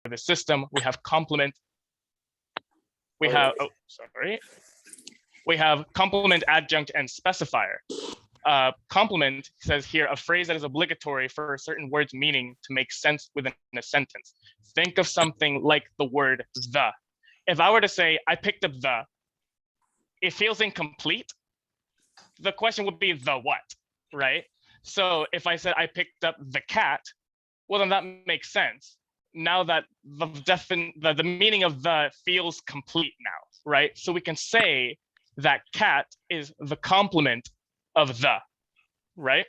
the system. We have complement. We have, oh, sorry. We have complement, adjunct, and specifier. Complement says here a phrase that is obligatory for a certain word's meaning to make sense within a sentence. Think of something like the word the. If I were to say, I picked up the, it feels incomplete. The question would be the what, right? So if I said I picked up the cat, well, then that makes sense. Now that the meaning of the feels complete now, right? So we can say that cat is the complement of the, right?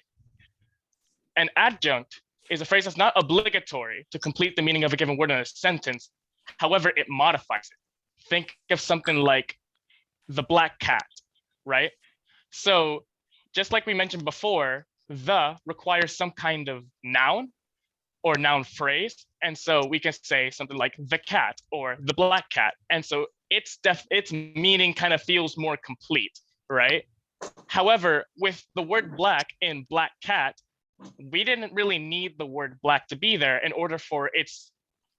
An adjunct is a phrase that's not obligatory to complete the meaning of a given word in a sentence. However, it modifies it. Think of something like the black cat, right? So just like we mentioned before, the requires some kind of noun or noun phrase. And so we can say something like the cat or the black cat. And so its meaning kind of feels more complete, right? However, with the word black in black cat, we didn't really need the word black to be there in order for its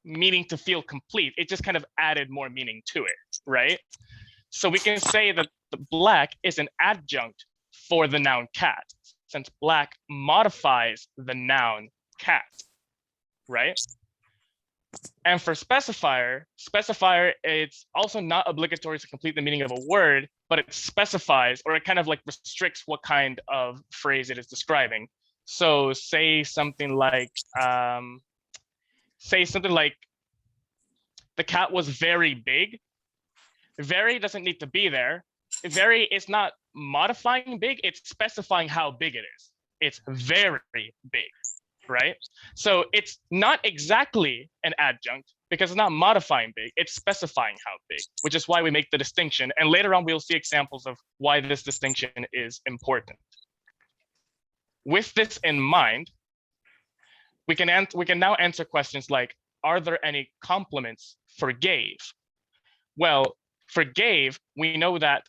meaning to feel complete. It just kind of added more meaning to it, right? So we can say that the black is an adjunct for the noun cat, since black modifies the noun cat, right? And for specifier, it's also not obligatory to complete the meaning of a word, but it specifies, or it kind of like restricts what kind of phrase it is describing. So say something like the cat was very big. Very doesn't need to be there. Very is not modifying big, it's specifying how big it is. It's very big, right? So it's not exactly an adjunct because it's not modifying big, it's specifying how big, which is why we make the distinction. And later on, we'll see examples of why this distinction is important. With this in mind, we can now answer questions like, are there any complements for gave? Well, for gave, we know that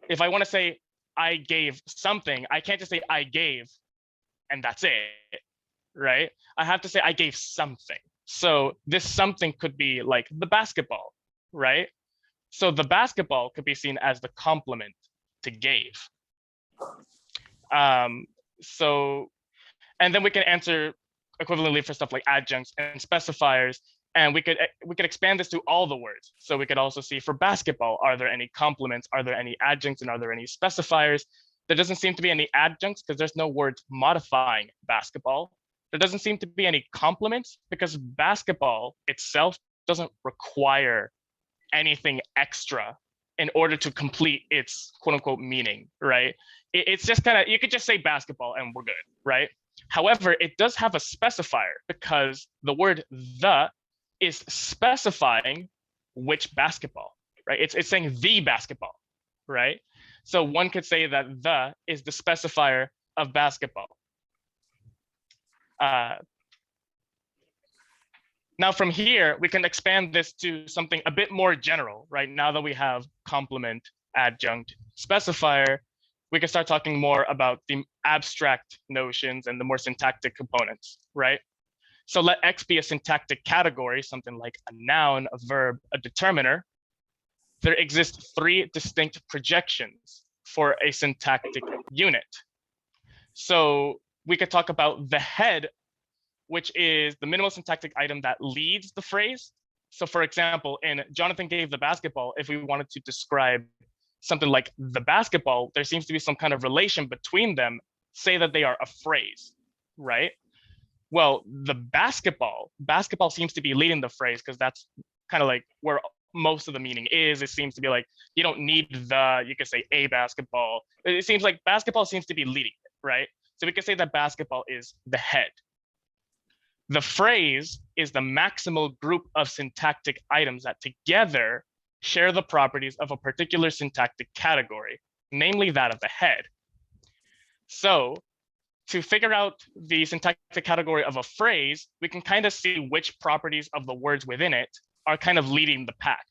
if I want to say I gave something, I can't just say I gave and that's it, right? I have to say I gave something. So this something could be like the basketball, right? So the basketball could be seen as the complement to gave. And then we can answer equivalently for stuff like adjuncts and specifiers. And we could expand this to all the words. So we could also see for basketball, are there any complements? Are there any adjuncts? And are there any specifiers? There doesn't seem to be any adjuncts because there's no words modifying basketball. There doesn't seem to be any complements because basketball itself doesn't require anything extra in order to complete its quote unquote meaning, right? It's just kind of, you could just say basketball and we're good, right? However, it does have a specifier because the word the is specifying which basketball, right? It's saying the basketball, right? So one could say that the is the specifier of basketball. Now from here, we can expand this to something a bit more general, right? Now that we have complement, adjunct, specifier, we can start talking more about the abstract notions and the more syntactic components, right? So let X be a syntactic category, something like a noun, a verb, a determiner. There exist three distinct projections for a syntactic unit. So we could talk about the head, which is the minimal syntactic item that leads the phrase. So for example, in Jonathan gave the basketball, if we wanted to describe something like the basketball, there seems to be some kind of relation between them, say that they are a phrase, right? Well, the basketball seems to be leading the phrase because that's kind of like where most of the meaning is. It seems to be like, you don't need the, you could say a basketball. It seems like basketball seems to be leading it, right? So we could say that basketball is the head. The phrase is the maximal group of syntactic items that together share the properties of a particular syntactic category, namely that of the head. So to figure out the syntactic category of a phrase, we can kind of see which properties of the words within it are kind of leading the pack.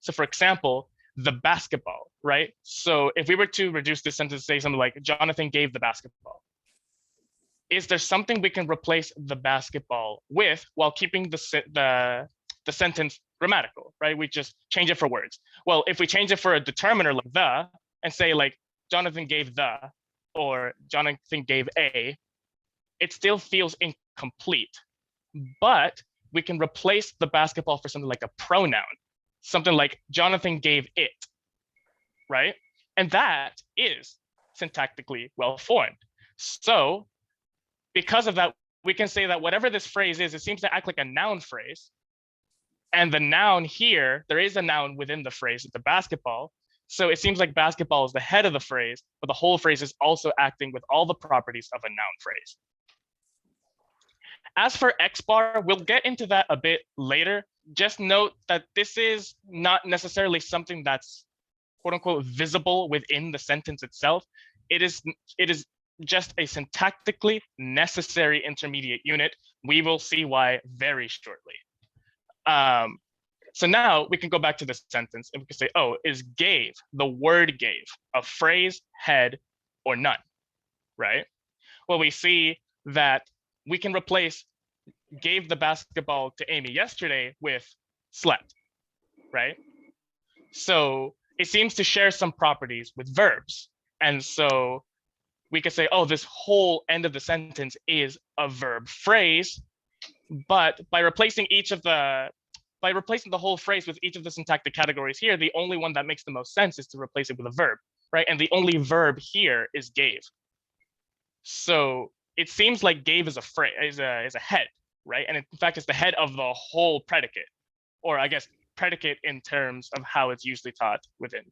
So for example, the basketball, right? So if we were to reduce this sentence to say something like, Jonathan gave the basketball, is there something we can replace the basketball with while keeping the the sentence grammatical, right? We just change it for words. Well, if we change it for a determiner like the, and say like Jonathan gave the, or Jonathan gave a, it still feels incomplete. But we can replace the basketball for something like a pronoun, something like Jonathan gave it, right? And that is syntactically well formed. So because of that, we can say that whatever this phrase is, it seems to act like a noun phrase. And the noun here, there is a noun within the phrase, it's a basketball. So it seems like basketball is the head of the phrase, but the whole phrase is also acting with all the properties of a noun phrase. As for X bar, we'll get into that a bit later. Just note that this is not necessarily something that's quote unquote visible within the sentence itself. It is just a syntactically necessary intermediate unit. We will see why very shortly. So now we can go back to the sentence and we can say, oh, is gave, the word gave, a phrase, head, or none, right? Well, we see that we can replace gave the basketball to Amy yesterday with slept, right? So it seems to share some properties with verbs. And so we could say, oh, this whole end of the sentence is a verb phrase, but by replacing the whole phrase with each of the syntactic categories here, the only one that makes the most sense is to replace it with a verb, right? And the only verb here is gave. So it seems like gave is a phrase, is a head, right? And in fact, it's the head of the whole predicate, or I guess predicate in terms of how it's usually taught within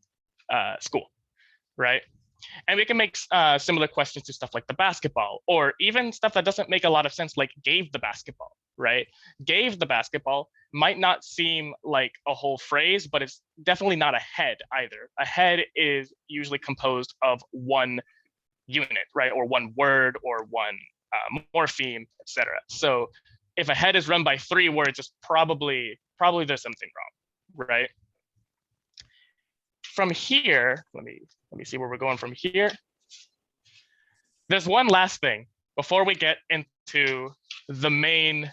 school, right? And we can make similar questions to stuff like the basketball, or even stuff that doesn't make a lot of sense, like gave the basketball, right? Gave the basketball might not seem like a whole phrase, but it's definitely not a head either. A head is usually composed of one unit, right? Or one word, or one morpheme, etc. So if a head is run by 3 words, it's probably there's something wrong, right? From here, let me see where we're going from here. There's one last thing before we get into the main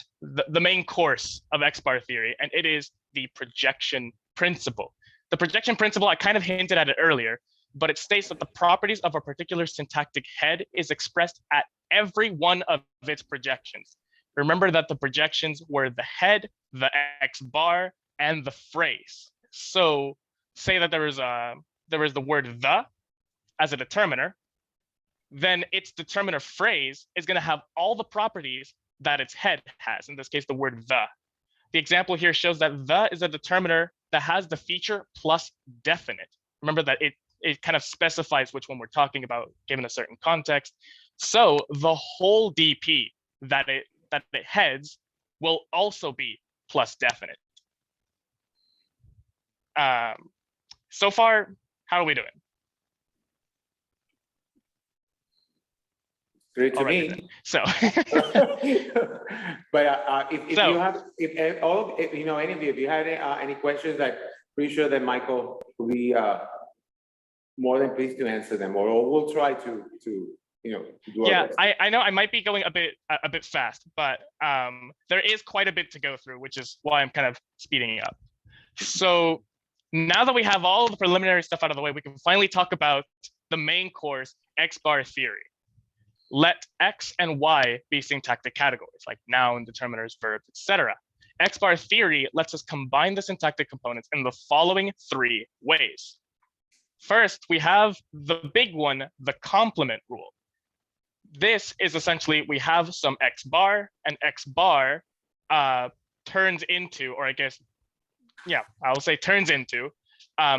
course of X-bar theory, and it is the projection principle. The projection principle, I kind of hinted at it earlier, but it states that the properties of a particular syntactic head is expressed at every one of its projections. Remember that the projections were the head, the X bar, and the phrase. So say that there was the word the as a determiner, then its determiner phrase is going to have all the properties that its head has, in this case, the word the. The example here shows that the is a determiner that has the feature plus definite. Remember that it kind of specifies which one we're talking about given a certain context. So the whole DP that it heads will also be plus definite. So far, how are we doing? Great to Alright, me. then. So, but if you have, if any of you, if you had any questions, I'm pretty sure that Michael will be more than pleased to answer them, or we'll try to do yeah, our best. I know I might be going a bit fast, but there is quite a bit to go through, which is why I'm kind of speeding up. So now that we have all the preliminary stuff out of the way, we can finally talk about the main course, X-bar theory. Let X and Y be syntactic categories like noun, determiners, verbs, etc. X-bar theory lets us combine the syntactic components in the following 3 ways. First, we have the big one, the complement rule. This is essentially, we have some X bar, and X bar turns into, or I guess, yeah, I'll say turns into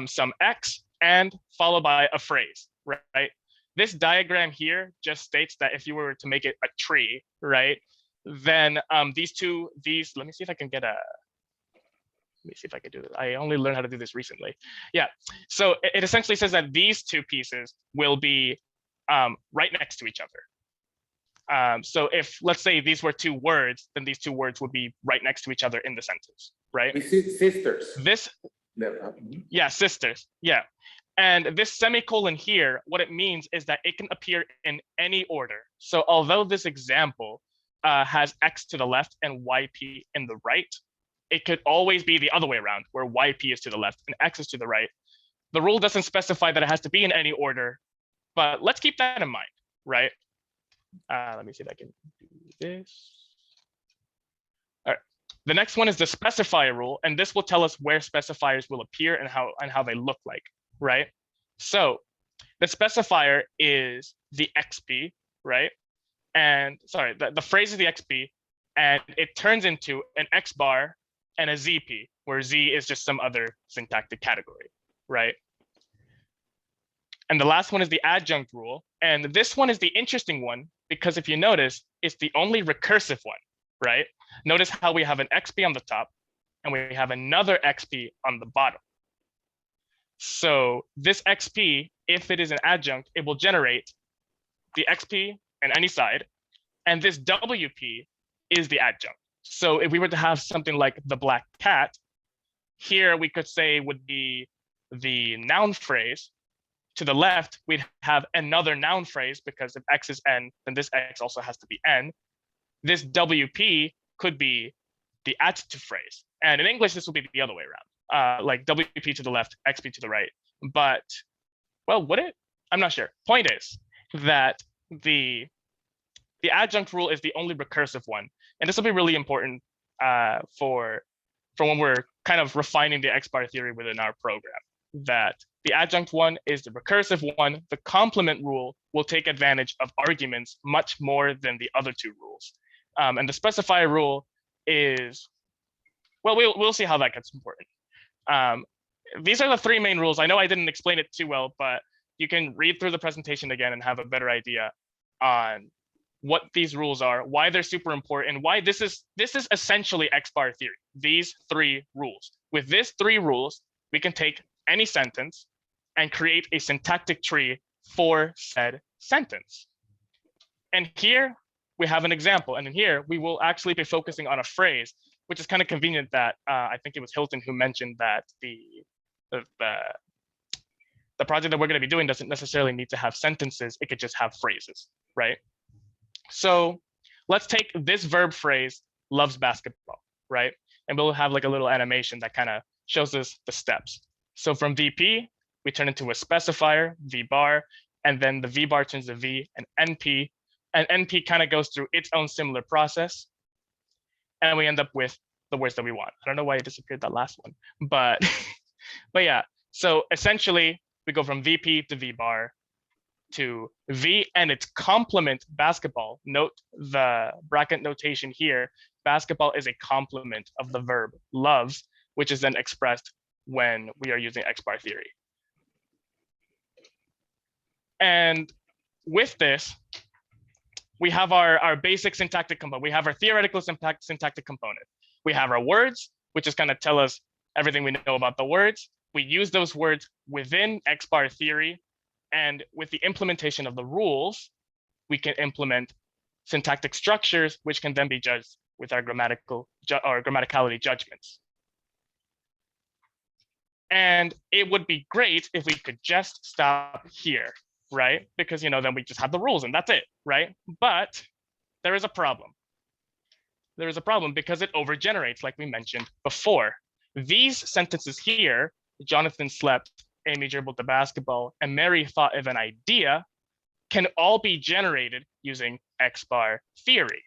some X and followed by a phrase, right? This diagram here just states that if you were to make it a tree, right, then let me see if I can get a, let me see if I can do this. I only learned how to do this recently. Yeah, so it essentially says that these 2 pieces will be right next to each other. So if, let's say these were 2 words, then these 2 words would be right next to each other in the sentence, right? Sisters. Yeah, sisters, yeah. And this semicolon here, what it means is that it can appear in any order. So although this example has X to the left and YP in the right, it could always be the other way around, where YP is to the left and X is to the right. The rule doesn't specify that it has to be in any order, but let's keep that in mind, right? Let me see if I can do this. All right. The next one is the specifier rule, and this will tell us where specifiers will appear and how they look like, right? So the specifier is the XP, right? And sorry, the phrase is the XP, and it turns into an X bar and a ZP, where Z is just some other syntactic category, right? And the last one is the adjunct rule. And this one is the interesting one, because if you notice, it's the only recursive one, right? Notice how we have an XP on the top and we have another XP on the bottom. So this XP, if it is an adjunct, it will generate the XP on any side, and this WP is the adjunct. So if we were to have something like the black cat, here we could say would be the noun phrase. To the left, we'd have another noun phrase, because if X is N, then this X also has to be N. This WP could be the adjective phrase. And in English, this will be the other way around, like WP to the left, XP to the right. But, well, would it? I'm not sure. Point is that the adjunct rule is the only recursive one. And this will be really important for when we're kind of refining the X-bar theory within our program, that the adjunct one is the recursive one. The complement rule will take advantage of arguments much more than the other two rules. And the specifier rule is, well, we'll see how that gets important. These are the three main rules. I know I didn't explain it too well, but you can read through the presentation again and have a better idea on what these rules are, why they're super important, and why this is essentially X-bar theory, these three rules. With these three rules, we can take any sentence and create a syntactic tree for said sentence. And here we have an example. And in here, we will actually be focusing on a phrase, which is kind of convenient that I think it was Hilton who mentioned that the project that we're going to be doing doesn't necessarily need to have sentences. It could just have phrases, right? So let's take this verb phrase, loves basketball, right? And we'll have like a little animation that kind of shows us the steps. So from VP, we turn into a specifier, V bar, and then the V bar turns to V and NP. And NP kind of goes through its own similar process. And we end up with the words that we want. I don't know why it disappeared that last one, but yeah. So essentially, we go from VP to V bar to V and its complement basketball. Note the bracket notation here. Basketball is a complement of the verb loves, which is then expressed when we are using X-bar theory. And with this, we have our basic syntactic component. We have our theoretical syntactic component. We have our words, which is going to tell us everything we know about the words. We use those words within X-bar theory. And with the implementation of the rules, we can implement syntactic structures, which can then be judged with our grammaticality judgments. And it would be great if we could just stop here, right? Because, then we just have the rules and that's it, right? But there is a problem. There is a problem because it overgenerates, like we mentioned before. These sentences here, Jonathan slept, Amy dribbled the basketball, and Mary thought of an idea, can all be generated using X-bar theory.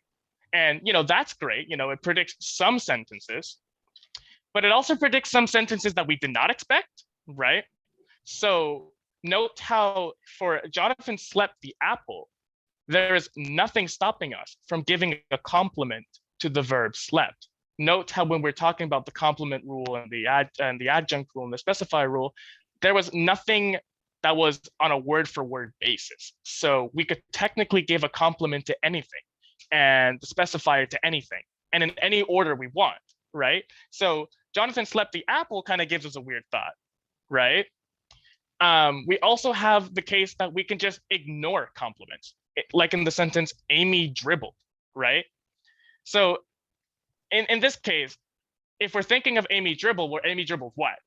And, that's great. It predicts some sentences, but it also predicts some sentences that we did not expect, right? So note how for Jonathan slept the apple, there is nothing stopping us from giving a complement to the verb slept. Note how when we're talking about the complement rule and the adjunct rule and the specifier rule, there was nothing that was on a word for word basis. So we could technically give a complement to anything and the specifier to anything and in any order we want, right? So Jonathan slept the apple kind of gives us a weird thought, right? We also have the case that we can just ignore complements, like in the sentence, Amy dribbled, right? So in this case, if we're thinking of Amy dribbled, where Amy dribbled what,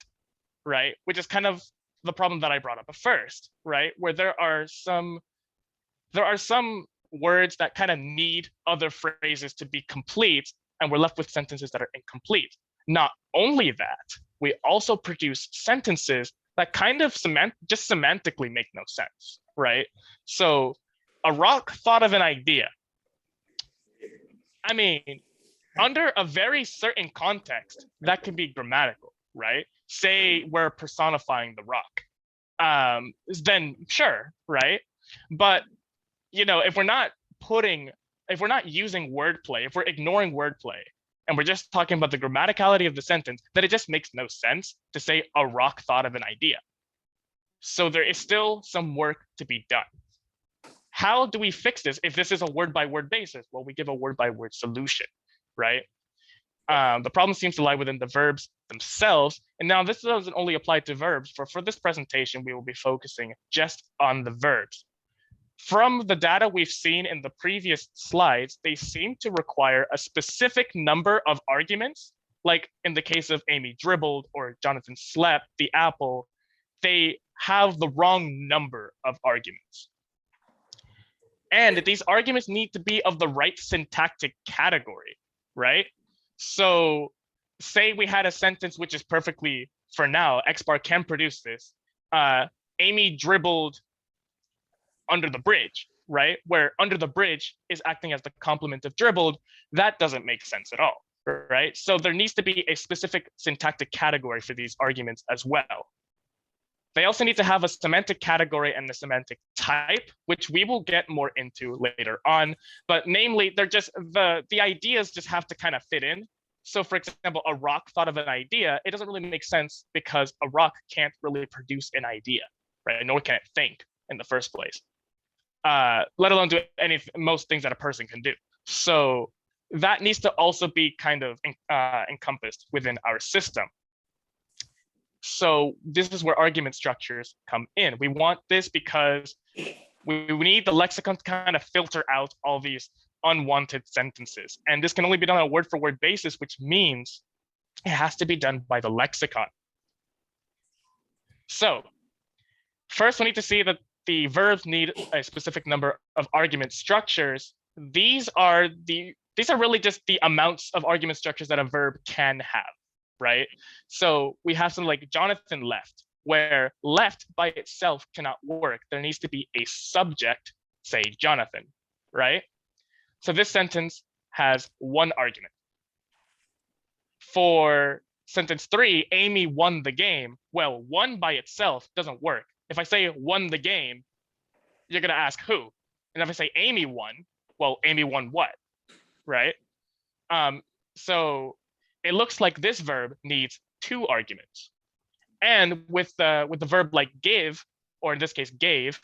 right? Which is kind of the problem that I brought up at first, right? Where there are some words that kind of need other phrases to be complete, and we're left with sentences that are incomplete. Not only that, we also produce sentences that kind of just semantically make no sense, right? So a rock thought of an idea. I mean, under a very certain context, that can be grammatical, right? Say we're personifying the rock, then sure, right? But if we're not using wordplay, if we're ignoring wordplay, and we're just talking about the grammaticality of the sentence, then it just makes no sense to say a rock thought of an idea. So there is still some work to be done. How do we fix this if this is a word-by-word basis? Well, we give a word-by-word solution, right? The problem seems to lie within the verbs themselves. And now this doesn't only apply to verbs. For this presentation, we will be focusing just on the verbs. From the data we've seen in the previous slides, they seem to require a specific number of arguments. Like in the case of Amy dribbled or Jonathan slept, the apple, they have the wrong number of arguments. And these arguments need to be of the right syntactic category, right? So say we had a sentence which is perfectly, for now, X bar can produce this. Amy dribbled under the bridge, right? Where under the bridge is acting as the complement of dribbled. That doesn't make sense at all, right? So there needs to be a specific syntactic category for these arguments as well. They also need to have a semantic category and a semantic type, which we will get more into later on. But namely, they're just the ideas just have to kind of fit in. So for example, a rock thought of an idea, it doesn't really make sense because a rock can't really produce an idea, right? Nor can it think in the first place. Let alone do most things that a person can do. So that needs to also be kind of encompassed within our system. So this is where argument structures come in. We want this because we need the lexicon to kind of filter out all these unwanted sentences. And this can only be done on a word for word basis, which means it has to be done by the lexicon. So first we need to see that the verbs need a specific number of argument structures. These are really just the amounts of argument structures that a verb can have, right? So we have something like Jonathan left, where left by itself cannot work. There needs to be a subject, say Jonathan, right? So this sentence has one argument. For sentence 3, Amy won the game. Well, won by itself doesn't work. If I say won the game, you're gonna ask who? And if I say Amy won, well, Amy won what, right? So it looks like this verb needs 2 arguments. And with the verb like give, or in this case gave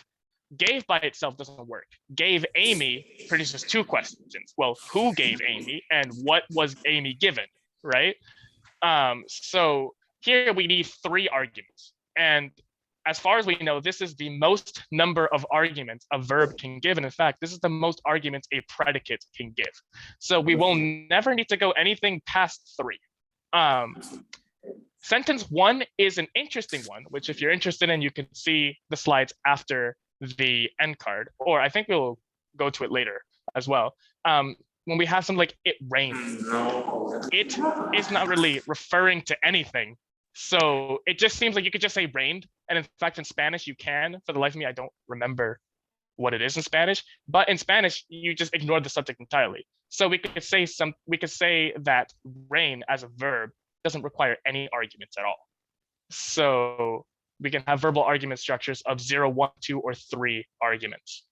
by itself doesn't work. Gave Amy produces 2 questions. Well, who gave Amy and what was Amy given, right? So here we need 3 arguments. And as far as we know, this is the most number of arguments a verb can give. And in fact, this is the most arguments a predicate can give. So we will never need to go anything past 3. Sentence 1 is an interesting one, which if you're interested in, you can see the slides after the end card, or I think we'll go to it later as well. When we have something like it rained, it is not really referring to anything. So it just seems like you could just say rained. And in fact, in Spanish, you can. For the life of me, I don't remember what it is in Spanish. But in Spanish, you just ignore the subject entirely. So we could say that rain as a verb doesn't require any arguments at all. So we can have verbal argument structures of 0, 1, 2, or 3 arguments.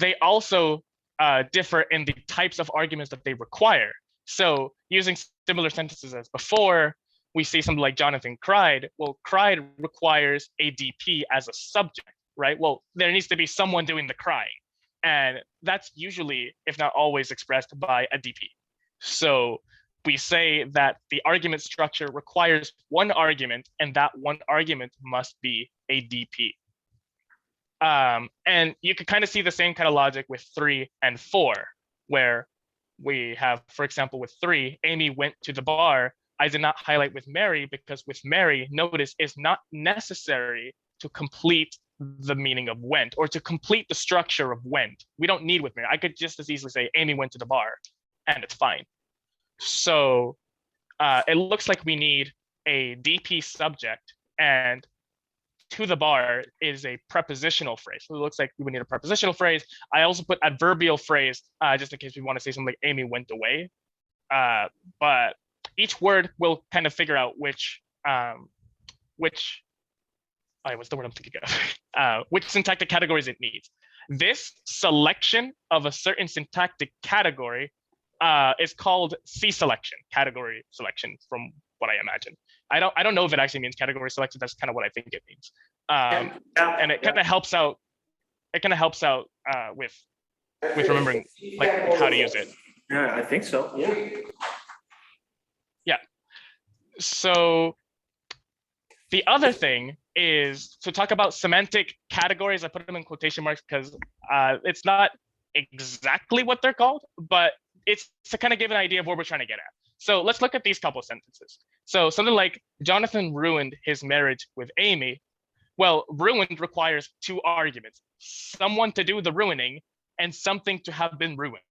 They also differ in the types of arguments that they require. So using similar sentences as before, we see something like Jonathan cried. Well, cried requires a DP as a subject, right? Well, there needs to be someone doing the crying. And that's usually, if not always, expressed by a DP. So we say that the argument structure requires 1 argument, and that 1 argument must be a DP. And you can kind of see the same kind of logic with 3 and 4, where we have, for example, with 3, Amy went to the bar. I did not highlight with Mary because with Mary, notice, is not necessary to complete the meaning of went or to complete the structure of went. We don't need with Mary. I could just as easily say Amy went to the bar and it's fine. So it looks like we need a DP subject, and to the bar is a prepositional phrase. So it looks like we would need a prepositional phrase. I also put adverbial phrase just in case we want to say something like Amy went away. But each word will kind of figure out which what's the word I'm thinking of? Which syntactic categories it needs. This selection of a certain syntactic category is called C-selection, category selection, from what I imagine. I don't know if it actually means category selection. That's kind of what I think it means. And it kind of helps out. It kind of helps out with remembering like how to use it. Yeah, I think so. Yeah. Yeah. So the other thing is to talk about semantic categories. I put them in quotation marks because it's not exactly what they're called, but it's to kind of give an idea of what we're trying to get at. So let's look at these couple of sentences. So something like Jonathan ruined his marriage with Amy. Well, ruined requires two arguments: someone to do the ruining and something to have been ruined,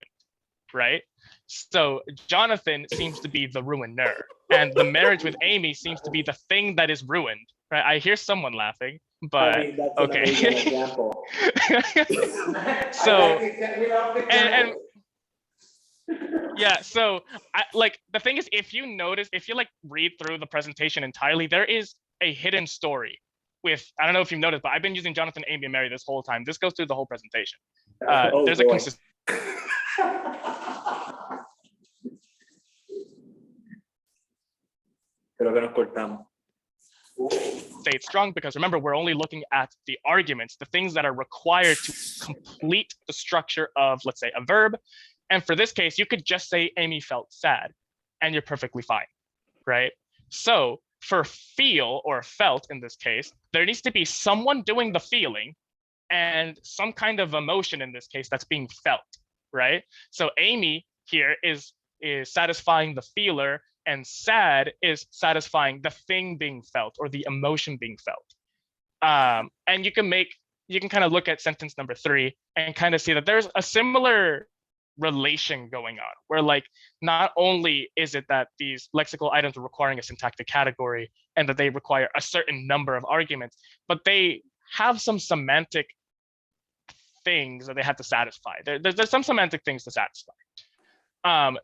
right? So Jonathan seems to be the ruiner, and the marriage with Amy seems to be the thing that is ruined, right? I hear someone laughing, but I mean, that's okay. an amazing example. So, and yeah, so like the thing is, if you notice, if you like read through the presentation entirely, there is a hidden story with, I don't know if you've noticed, but I've been using Jonathan, Amy, and Mary this whole time. This goes through the whole presentation. There's a consistent. Creo que nos cortamos. Say it's strong because remember, we're only looking at the arguments, the things that are required to complete the structure of, let's say, a verb. And for this case, you could just say Amy felt sad and you're perfectly fine, right? So for feel or felt in this case, there needs to be someone doing the feeling and some kind of emotion in this case that's being felt, right? So Amy here is satisfying the feeler, and sad is satisfying the thing being felt or the emotion being felt. And you can kind of look at sentence number 3 and kind of see that there's a similar relation going on, where like not only is it that these lexical items are requiring a syntactic category and that they require a certain number of arguments, but they have some semantic things that they have to satisfy. There's some semantic things to satisfy.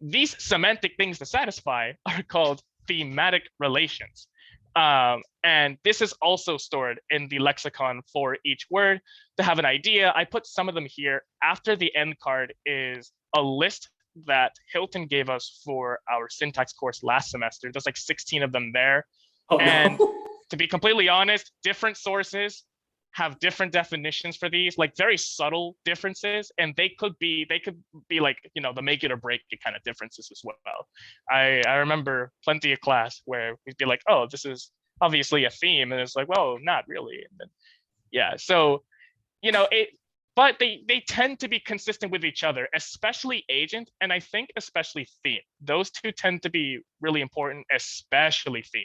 These semantic things to satisfy are called thematic relations. And this is also stored in the lexicon for each word. To have an idea, I put some of them here. After the end card is a list that Hilton gave us for our syntax course last semester. There's like 16 of them there. Oh, and no. to be completely honest, different sources have different definitions for these, like very subtle differences, and they could be like, you know, the make it or break it kind of differences as well. I remember plenty of class where we'd be like, oh, this is obviously a theme, and it's like, well, not really. And then, yeah, so you know it, but they tend to be consistent with each other, especially agent, and I think especially theme. Those two tend to be really important, especially theme,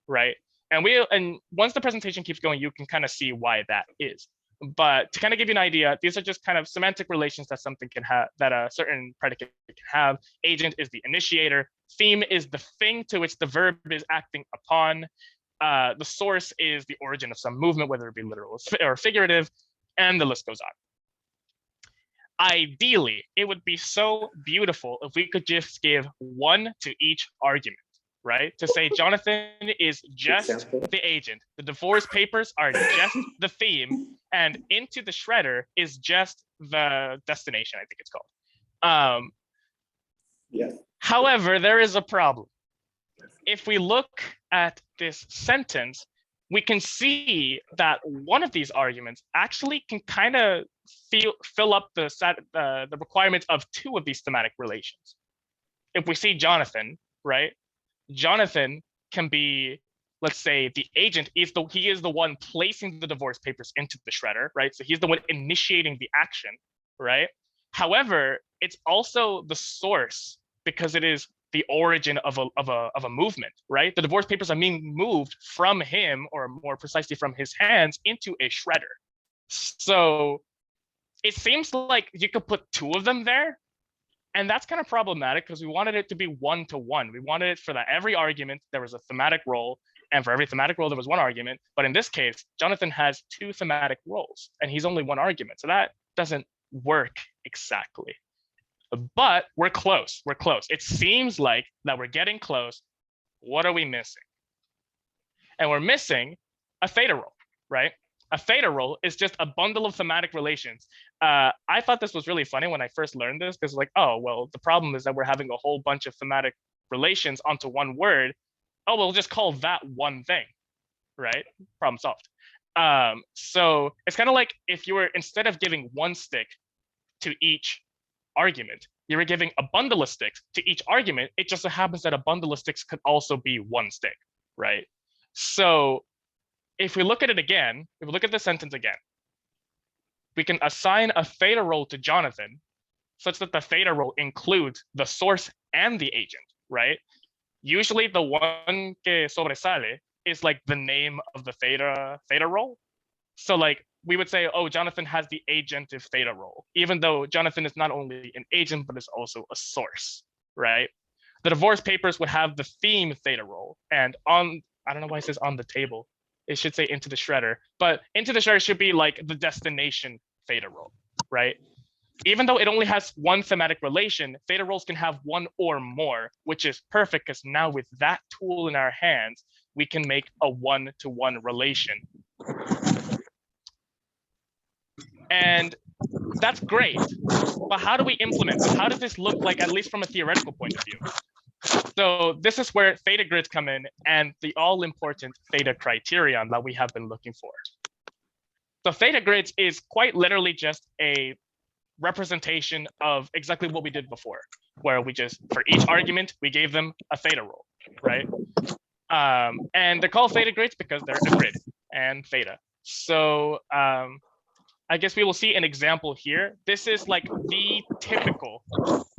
right? And once the presentation keeps going, you can kind of see why that is. But to kind of give you an idea, these are just kind of semantic relations that something can have, that a certain predicate can have. Agent is the initiator. Theme is the thing to which the verb is acting upon. The source is the origin of some movement, whether it be literal or figurative, and the list goes on. Ideally, it would be so beautiful if we could just give one to each argument. Right? To say Jonathan is just the agent, the divorce papers are just the theme, and Into the Shredder is just the destination, I think it's called. Yes. However, there is a problem. If we look at this sentence, we can see that one of these arguments actually can kind of fill up the requirements of two of these thematic relations. If we see Jonathan, right? Jonathan can be, let's say, the agent he is the one placing the divorce papers into the shredder, right? So he's the one initiating the action, right? However, it's also the source because it is the origin of a movement, right? The divorce papers are being moved from him, or more precisely from his hands, into a shredder. So it seems like you could put two of them there, And that's kind of problematic because we wanted it to be one-to-one. We wanted it for that every argument, there was a thematic role, and for every thematic role, there was one argument. But in this case, Jonathan has two thematic roles, and he's only one argument. So that doesn't work exactly. But we're close. We're close. It seems like that we're getting close. What are we missing? And we're missing a theta role, right? A theta role is just a bundle of thematic relations. I thought this was really funny when I first learned this, because like, oh, well, the problem is that we're having a whole bunch of thematic relations onto one word. Oh, we'll just call that one thing, right? Problem solved. So it's kind of like if you were, instead of giving one stick to each argument, you were giving a bundle of sticks to each argument. It just so happens that a bundle of sticks could also be one stick, right? So if we look at it again, if we look at the sentence again, we can assign a theta role to Jonathan such that the theta role includes the source and the agent, right? Usually the one que sobresale is like the name of the theta role. So like we would say, oh, Jonathan has the agentive theta role, even though Jonathan is not only an agent, but is also a source, right? The divorce papers would have the theme theta role, and on, I don't know why it says on the table. It should say into the shredder, but into the shredder should be like the destination theta role, right? Even though it only has one thematic relation, theta roles can have one or more, which is perfect because now with that tool in our hands, we can make a one-to-one relation. And that's great, but how do we implement it? How does this look like, at least from a theoretical point of view? So this is where theta grids come in and the all-important theta criterion that we have been looking for. So theta grids is quite literally just a representation of exactly what we did before, where we just, for each argument, we gave them a theta role, right? And they're called theta grids because they're a grid and theta. So I guess we will see an example here. This is like the typical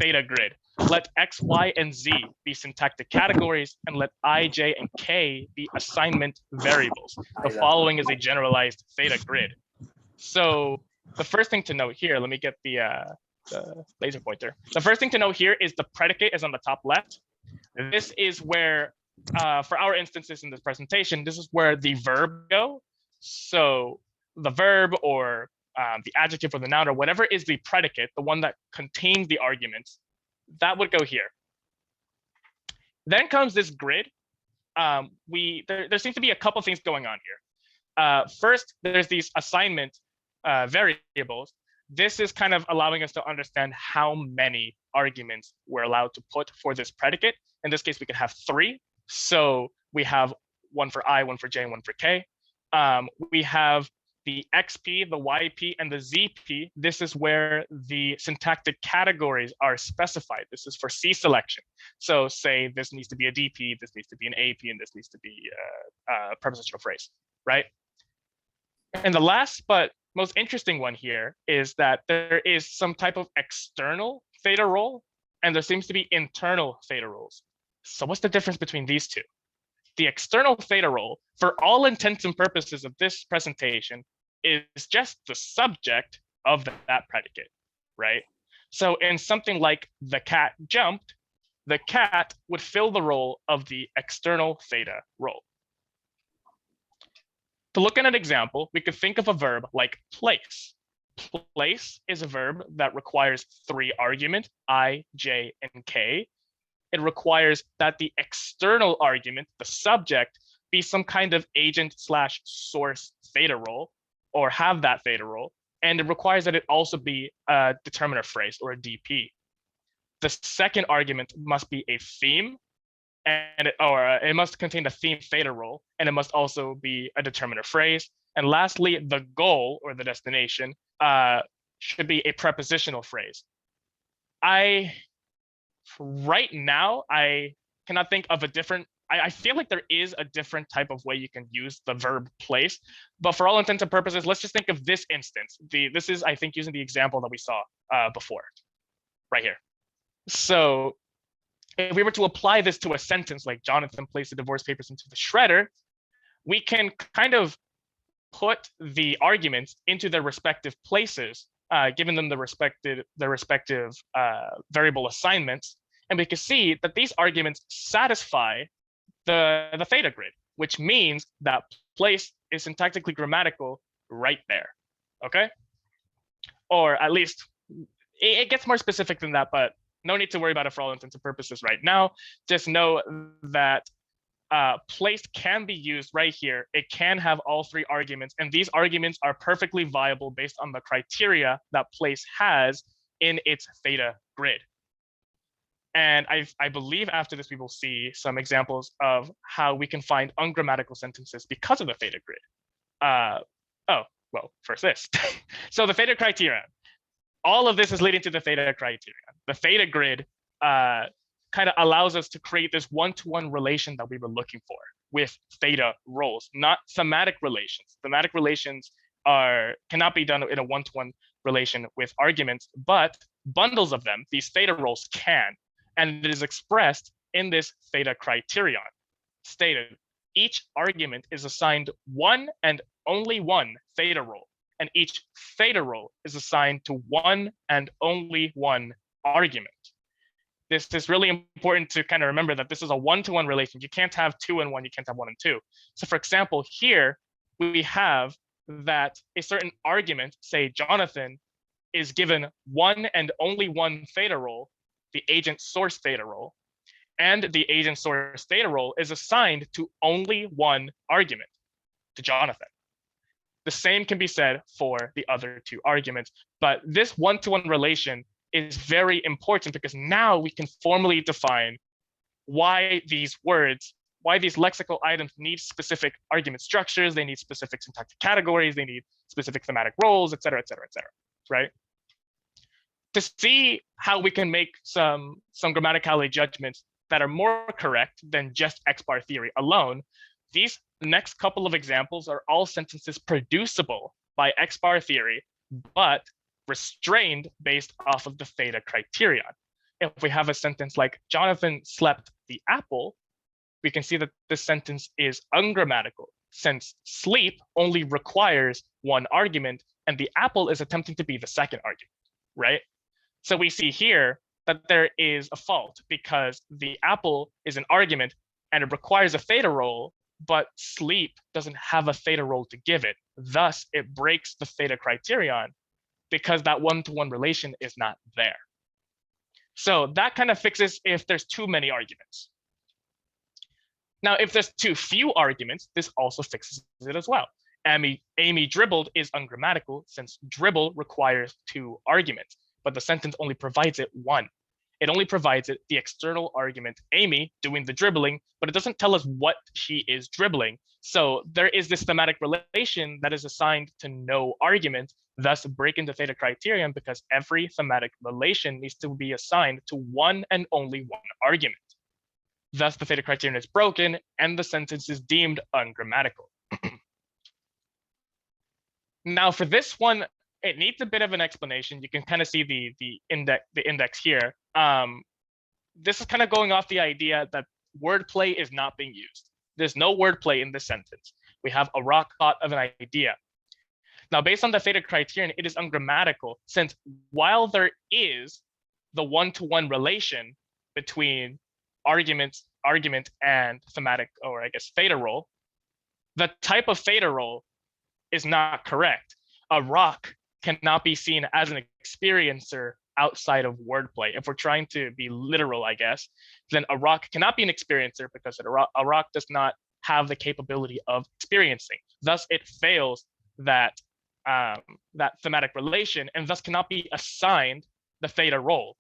theta grid. Let X, Y, and Z be syntactic categories, and let I, J, and K be assignment variables. The following is a generalized theta grid. So the first thing to note here, let me get the laser pointer. The first thing to note here is the predicate is on the top left. This is where, for our instances in this presentation, this is where the verb go. So the verb or the adjective or the noun or whatever is the predicate, the one that contains the arguments, that would go here. Then comes this grid. There seems to be a couple things going on here. First, there's these assignment variables. This is kind of allowing us to understand how many arguments we're allowed to put for this predicate. In this case, we could have 3. So we have one for I, one for J, and one for K. We have the XP, the YP, and the ZP. This is where the syntactic categories are specified. This is for C selection. So say this needs to be a DP, this needs to be an AP, and this needs to be a prepositional phrase, right? And the last but most interesting one here is that there is some type of external theta role, and there seems to be internal theta roles. So what's the difference between these two? The external theta role, for all intents and purposes of this presentation, is just the subject of that predicate, right? So in something like the cat jumped, the cat would fill the role of the external theta role. To look at an example, we could think of a verb like place. Place is a verb that requires 3 arguments, I, J, and K. It requires that the external argument, the subject, be some kind of agent/source theta role, or have that theta role, and it requires that it also be a determiner phrase or a DP. The second argument must be a theme, and it must contain a theme theta role, and it must also be a determiner phrase. And lastly, the goal or the destination should be a prepositional phrase. Right now, I cannot think of a different, I feel like there is a different type of way you can use the verb place, but for all intents and purposes, let's just think of this instance. This is, I think, using the example that we saw before, right here. So if we were to apply this to a sentence like Jonathan placed the divorce papers into the shredder, we can kind of put the arguments into their respective places given them the respective variable assignments, and we can see that these arguments satisfy the theta grid, which means that place is syntactically grammatical right there, okay? Or at least it gets more specific than that, but no need to worry about it for all intents and purposes right now. Just know that place can be used right here. It can have all three arguments, and these arguments are perfectly viable based on the criteria that place has in its theta grid. And I believe after this, we will see some examples of how we can find ungrammatical sentences because of the theta grid. Oh, well, first this. So the theta criterion, all of this is leading to the theta criterion. The theta grid kind of allows us to create this one-to-one relation that we were looking for with theta roles, not thematic relations. Thematic relations cannot be done in a one-to-one relation with arguments, but bundles of them, these theta roles can. And it is expressed in this theta criterion. Stated, each argument is assigned one and only one theta role, and each theta role is assigned to one and only one argument. This is really important to kind of remember that this is a one-to-one relation. You can't have 2 and 1, you can't have 1 and 2. So for example, here we have that a certain argument, say Jonathan, is given one and only one theta role, the agent source theta role, and the agent source theta role is assigned to only one argument, to Jonathan. The same can be said for the other two arguments, but this one-to-one relation is very important because now we can formally define why these words, why these lexical items need specific argument structures, they need specific syntactic categories, they need specific thematic roles, et cetera, right? To see how we can make some grammaticality judgments that are more correct than just X-bar theory alone, these next couple of examples are all sentences producible by X-bar theory, but restrained based off of the theta criterion. If we have a sentence like Jonathan slept the apple, we can see that this sentence is ungrammatical since sleep only requires one argument and the apple is attempting to be the second argument, right? So we see here that there is a fault because the apple is an argument and it requires a theta role, but sleep doesn't have a theta role to give it. Thus, it breaks the theta criterion because that one-to-one relation is not there. So that kind of fixes if there's too many arguments. Now, if there's too few arguments, this also fixes it as well. Amy dribbled is ungrammatical since dribble requires 2 arguments, but the sentence only provides it 1. It only provides it the external argument, Amy doing the dribbling, but it doesn't tell us what she is dribbling. So there is this thematic relation that is assigned to no argument, thus breaking the theta criterion because every thematic relation needs to be assigned to one and only one argument. Thus the theta criterion is broken and the sentence is deemed ungrammatical. Now for this one, it needs a bit of an explanation. You can kind of see the index here. This is kind of going off the idea that wordplay is not being used. There's no wordplay in this sentence. We have a raw thought of an idea. Now, based on the theta criterion, it is ungrammatical since while there is the one-to-one relation between argument and thematic, or I guess theta role, the type of theta role is not correct. A rock cannot be seen as an experiencer outside of wordplay. If we're trying to be literal, I guess, then a rock cannot be an experiencer because a rock does not have the capability of experiencing. Thus, it fails that thematic relation and thus cannot be assigned the theta role,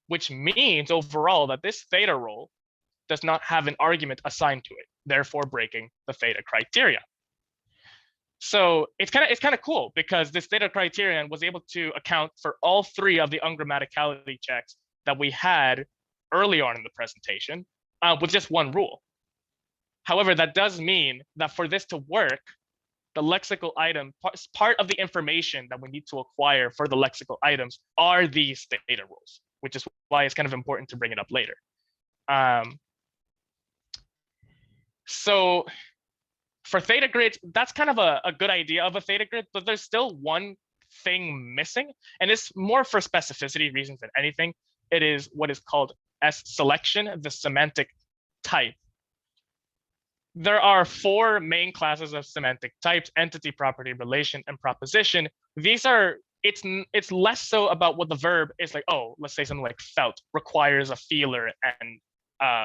which means overall that this theta role does not have an argument assigned to it, therefore breaking the theta criteria. So it's kind of cool because this theta criterion was able to account for all 3 of the ungrammaticality checks that we had early on in the presentation with just one rule. However, that does mean that for this to work, the lexical item, part of the information that we need to acquire for the lexical items are these theta rules, which is why it's kind of important to bring it up later. So for theta grids, that's kind of a good idea of a theta grid, but there's still one thing missing, and it's more for specificity reasons than anything. It is what is called S selection, the semantic type. There are 4 main classes of semantic types: entity, property, relation, and proposition. These are, it's less so about what the verb is like. Oh, let's say something like felt requires a feeler and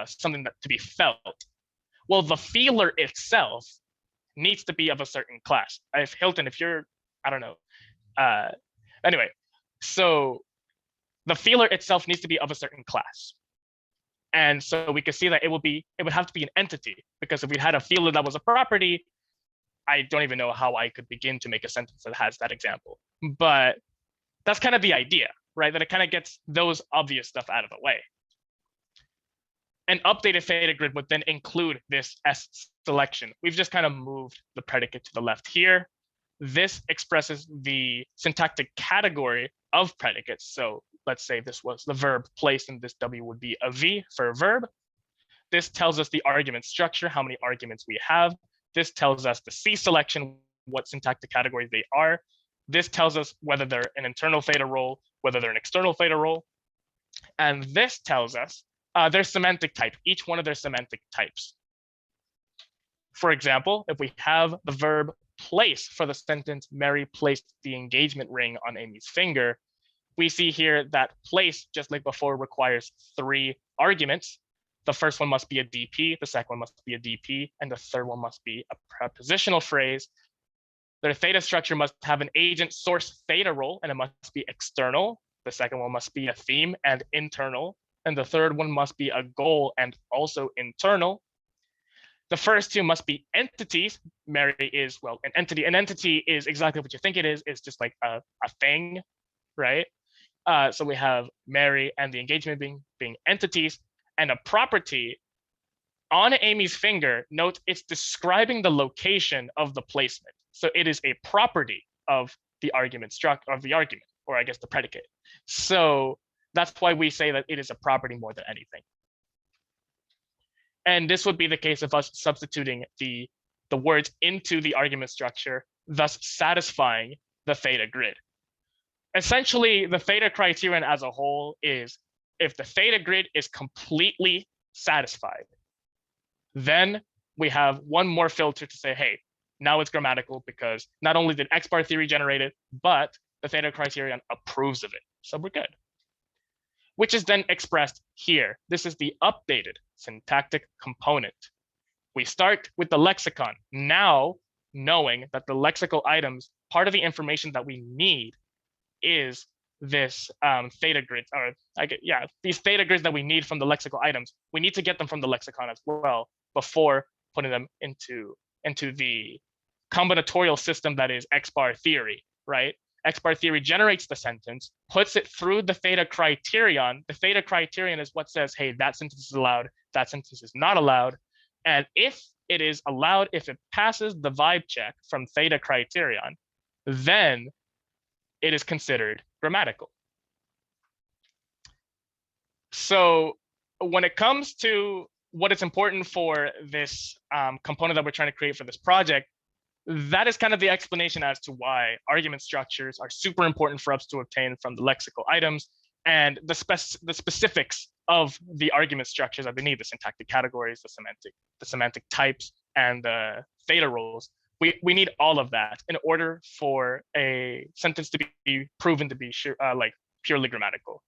something that to be felt. Well, the feeler itself needs to be of a certain class. If Hilton, if you're, I don't know. Anyway, so the feeler itself needs to be of a certain class. And so we could see that it would have to be an entity, because if we had a feeler that was a property, I don't even know how I could begin to make a sentence that has that example. But that's kind of the idea, right? That it kind of gets those obvious stuff out of the way. An updated theta grid would then include this S selection. We've just kind of moved the predicate to the left here. This expresses the syntactic category of predicates. So let's say this was the verb placed, and this W would be a V for a verb. This tells us the argument structure, how many arguments we have. This tells us the C selection, what syntactic categories they are. This tells us whether they're an internal theta role, whether they're an external theta role. And this tells us their semantic type, each one of their semantic types. For example, if we have the verb place for the sentence, Mary placed the engagement ring on Amy's finger, we see here that place, just like before, requires 3 arguments. The first one must be a DP, the second one must be a DP, and the third one must be a prepositional phrase. Their theta structure must have an agent source theta role, and it must be external. The second one must be a theme and internal. And the third one must be a goal and also internal. The first 2 must be entities. Mary is, well, an entity. An entity is exactly what you think it is. It's just like a thing, right? So we have Mary and the engagement being entities, and a property on Amy's finger. Note it's describing the location of the placement. So it is a property of the argument or I guess the predicate. So that's why we say that it is a property more than anything. And this would be the case of us substituting the words into the argument structure, thus satisfying the theta grid. Essentially, the theta criterion as a whole is if the theta grid is completely satisfied, then we have one more filter to say, hey, now it's grammatical, because not only did X bar theory generate it, but the theta criterion approves of it. So we're good. Which is then expressed here. This is the updated syntactic component. We start with the lexicon, now knowing that the lexical items, part of the information that we need is this theta grid, or these theta grids that we need from the lexical items. We need to get them from the lexicon as well before putting them into the combinatorial system that is X bar theory, right? X bar theory generates the sentence, puts it through the theta criterion. The theta criterion is what says, hey, that sentence is allowed, that sentence is not allowed. And if it is allowed, if it passes the vibe check from theta criterion, then it is considered grammatical. So when it comes to what is important for this component that we're trying to create for this project, that is kind of the explanation as to why argument structures are super important for us to obtain from the lexical items, and the specifics of the argument structures that they need, the syntactic categories, the semantic types, and the theta roles. We need all of that in order for a sentence to be proven to be like purely grammatical.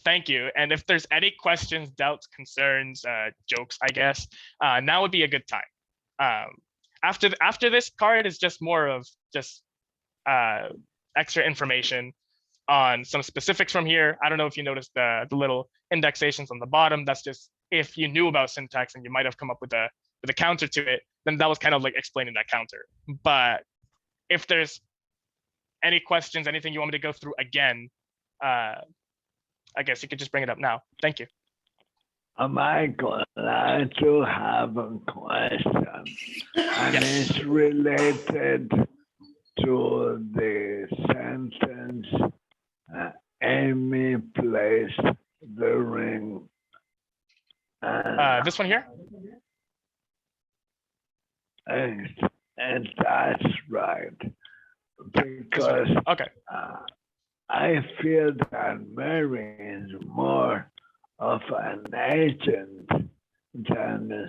Thank you. And if there's any questions, doubts, concerns, jokes, I guess, now would be a good time. After this card is just more of just extra information on some specifics from here. I don't know if you noticed the little indexations on the bottom. That's just if you knew about syntax and you might have come up with a counter to it, then that was kind of like explaining that counter. But if there's any questions, anything you want me to go through again, I guess you could just bring it up now. Thank you. Michael, I do have a question, and Yes. it's related to the sentence, Amy placed the ring. This one here? And that's right. because Okay. I feel that Mary is more of an agent than a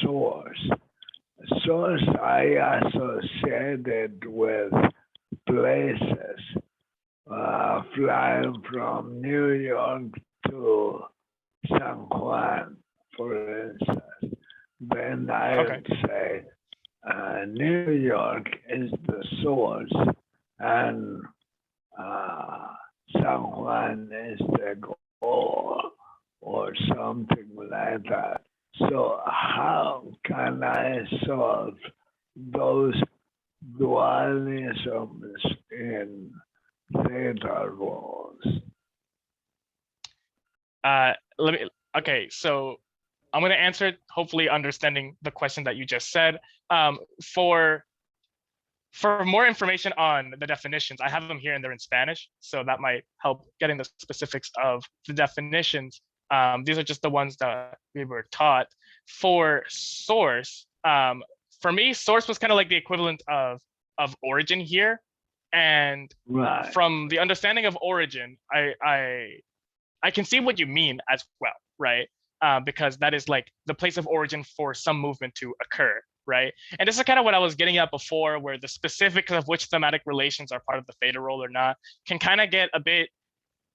source. Source I associated with places, flying from New York to San Juan, for instance. Then I would say New York is the source and San Juan is the goal or something like that. So how can I solve those dualisms in theta roles? Okay, so I'm going to answer it, hopefully understanding the question that you just said. For more information on the definitions, I have them here and they're in Spanish, so that might help getting the specifics of the definitions. These are just the ones that we were taught. For source, for me, source was kind of like the equivalent of origin here. And from the understanding of origin, I can see what you mean as well, right? Because that is like the place of origin for some movement to occur, right? And this is kind of what I was getting at before, where the specifics of which thematic relations are part of the theta role or not can kind of get a bit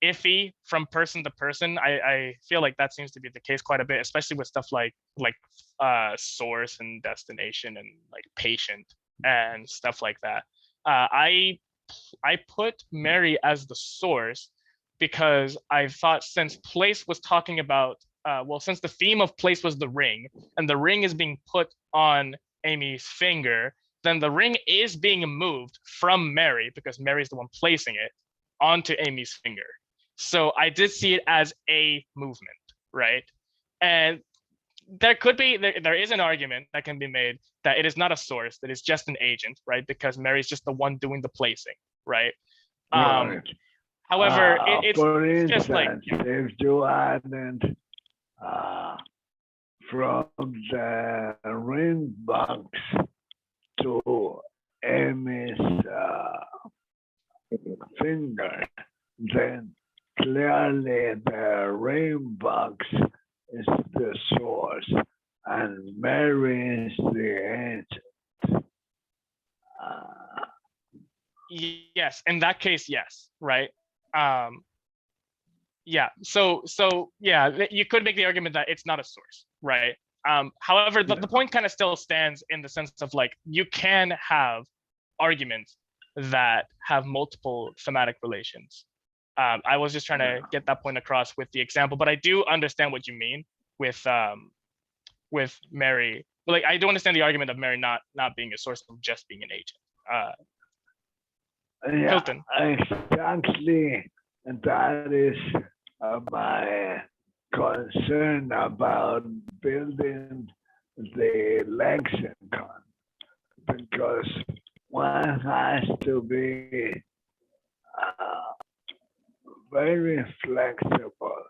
iffy from person to person. I feel like that seems to be the case quite a bit, especially with stuff like source and destination and like patient and stuff like that. I put Mary as the source because I thought since place was talking about, since the theme of place was the ring, and the ring is being put on Amy's finger, then the ring is being moved from Mary, because Mary is the one placing it, onto Amy's finger. So I did see it as a movement, right? And there is an argument that can be made that it is not a source, that it's just an agent, right? Because Mary's just the one doing the placing, right? However, it's for instance, just like, if you added from the ring box to Amy's finger, then clearly the ring box is the source and Mary is the agent. Yes, in that case, yes, right? Yeah, so yeah, you could make the argument that it's not a source, right? However, the point kind of still stands in the sense of like, you can have arguments that have multiple thematic relations. I was just trying to get that point across with the example, but I do understand what you mean with Mary. Like, I do understand the argument of Mary not being a source of just being an agent. Yeah, Hilton. exactly. And that is my concern about building the lexicon, because one has to be very flexible,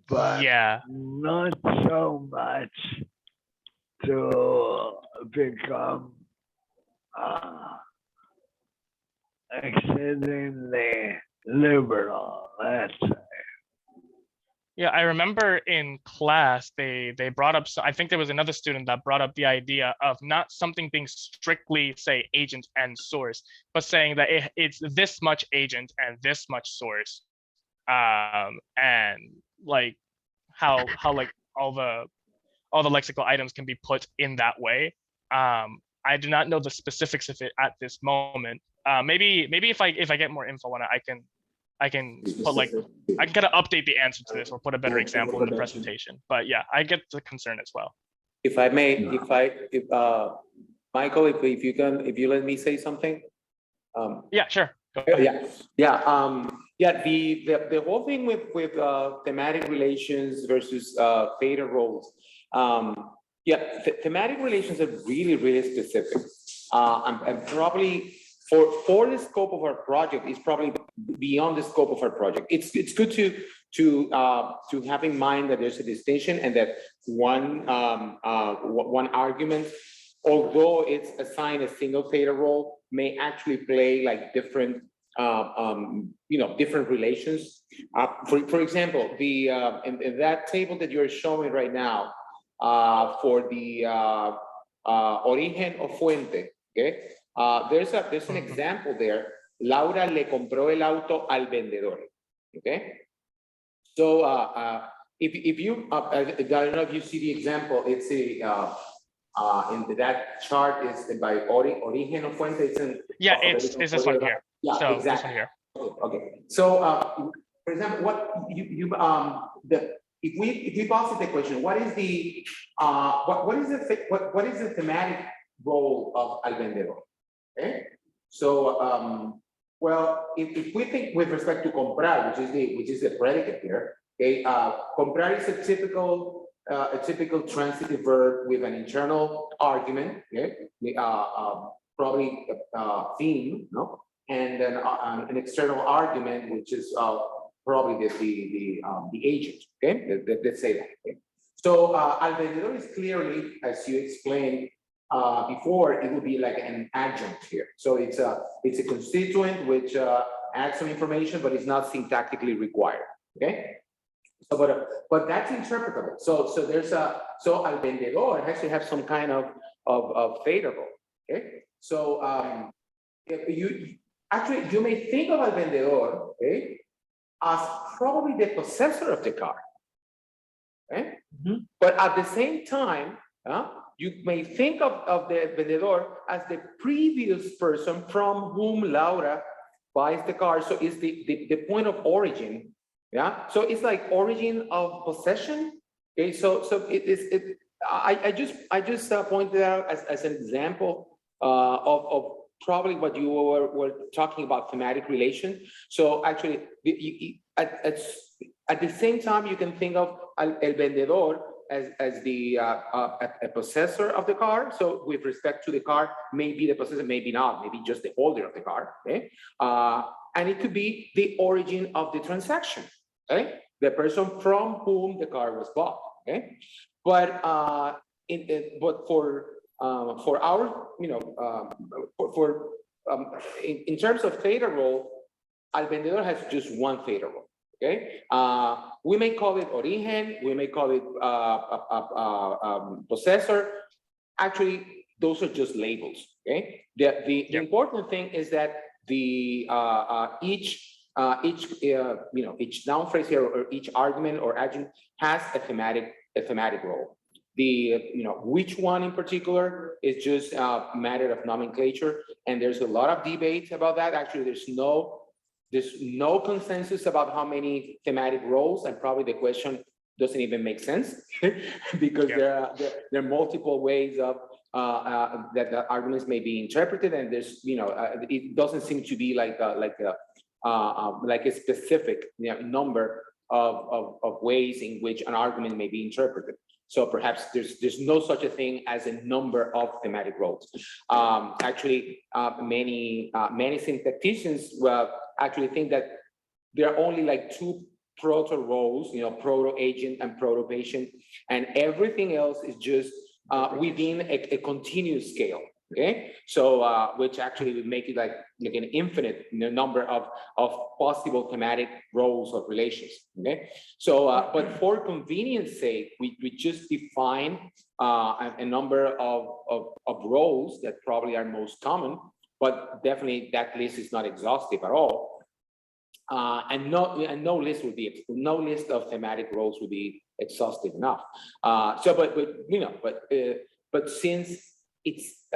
but yeah, not so much to become exceedingly liberal, let's say. yeah. I remember in class they brought up. I think there was another student that brought up the idea of not something being strictly, say, agent and source, but saying that it's this much agent and this much source, and like how like all the lexical items can be put in that way. I do not know the specifics of it at this moment. Maybe if I get more info on it, I can put like, I can kind of update the answer to this or put a better example in the presentation. But yeah, I get the concern as well. If I may, Michael, if you let me say something. Yeah, sure. The whole thing with thematic relations versus theta roles. Thematic relations are really specific. And probably for the scope of our project, is probably beyond the scope of our project. It's good to have in mind that there's a distinction, and that one argument although it's assigned a single theta role, may actually play like different, different relations. For example, in that table that you're showing right now, for the origen o fuente, okay? There's an example there. Laura le compró el auto al vendedor, okay? So if you, I don't know if you see the example, it's in that chart is by origen o fuente. It's in, Yeah, it's this one here. Yeah, So exactly. this one here. Okay. So for example, what if we posit the question, what is the what is the thematic role of al vendedor? Okay. So well, if we think with respect to comprar, which is the predicate here, okay, comprar is a typical transitive verb with an internal argument, okay, probably theme, no, and then an external argument, which is probably the agent, okay. Let's say that. Okay? So al vendedor is clearly, as you explained before, it would be like an adjunct here. So it's a constituent which adds some information, but it's not syntactically required. Okay. So, but that's interpretable. So there's so al vendedor has to have some kind of theta role. Okay. So you may think of al vendedor, okay, as probably the possessor of the car. Okay. Mm-hmm. But at the same time, you may think of the vendedor as the previous person from whom Laura buys the car. So it's the point of origin. Yeah. So it's like origin of possession. Okay. So I just pointed out as an example of probably what you were talking about, thematic relation. So actually, at the same time, you can think of el vendedor as the a possessor of the car. So with respect to the car, maybe the possessor, maybe not, maybe just the holder of the car. Okay, and it could be the origin of the transaction. Okay, the person from whom the car was bought. Okay, but but for our, in terms of theta role, al vendedor has just one theta role. Okay, we may call it origen, we may call it possessor. Actually, those are just labels. Okay, the important thing is that the each noun phrase here, or each argument or adjunct has a thematic role. Which one in particular is just a matter of nomenclature, and there's a lot of debate about that. Actually, there's no consensus about how many thematic roles, and probably the question doesn't even make sense because there are multiple ways of that the arguments may be interpreted, and there's it doesn't seem to be like a specific number of ways in which an argument may be interpreted. So perhaps there's no such a thing as a number of thematic roles. Actually, many syntacticians actually think that there are only like two proto roles, proto-agent and proto-patient, and everything else is just within a continuous scale. Okay, so which actually would make it like an infinite number of possible thematic roles of relations. Okay, so but for convenience sake, we just define a number of roles that probably are most common, but definitely that list is not exhaustive at all. And no list of thematic roles would be exhaustive enough. But since it's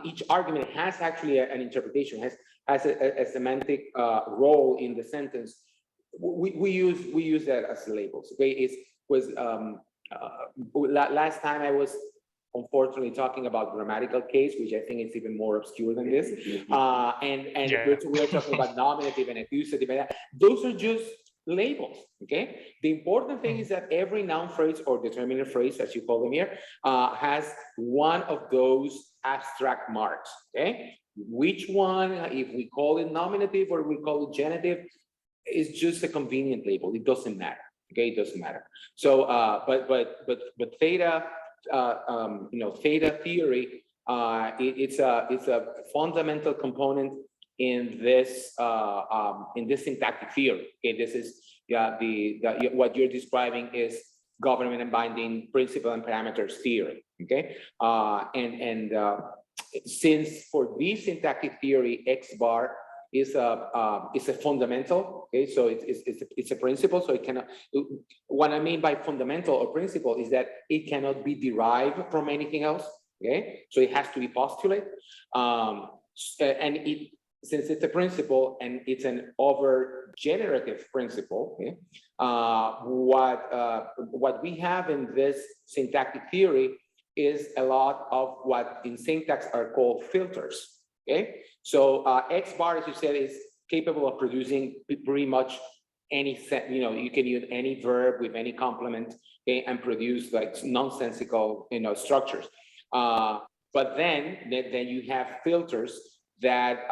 each argument has actually an interpretation, has a semantic role in the sentence, we use that as labels. Okay, last time I was unfortunately talking about grammatical case, which I think is even more obscure than this, and we're talking about nominative and accusative, and those are just labels. Okay, the important thing is that every noun phrase or determinant phrase, as you call them here, has one of those abstract marks. Okay, which one, if we call it nominative or we call it genitive, is just a convenient label. It doesn't matter. Okay, it doesn't matter. So but theta theta theory it's a fundamental component in this syntactic theory. Okay, this is what you're describing is government and binding principle and parameters theory. Okay, since for this syntactic theory, X bar is a fundamental. Okay, so it's a principle. So it cannot. What I mean by fundamental or principle is that it cannot be derived from anything else. Okay, so it has to be postulate, and since it's a principle and it's an over-generative principle, okay, what we have in this syntactic theory is a lot of what in syntax are called filters. Okay, so X bar, as you said, is capable of producing pretty much any set. You know, you can use any verb with any complement, okay, and produce like nonsensical, structures. But then you have filters that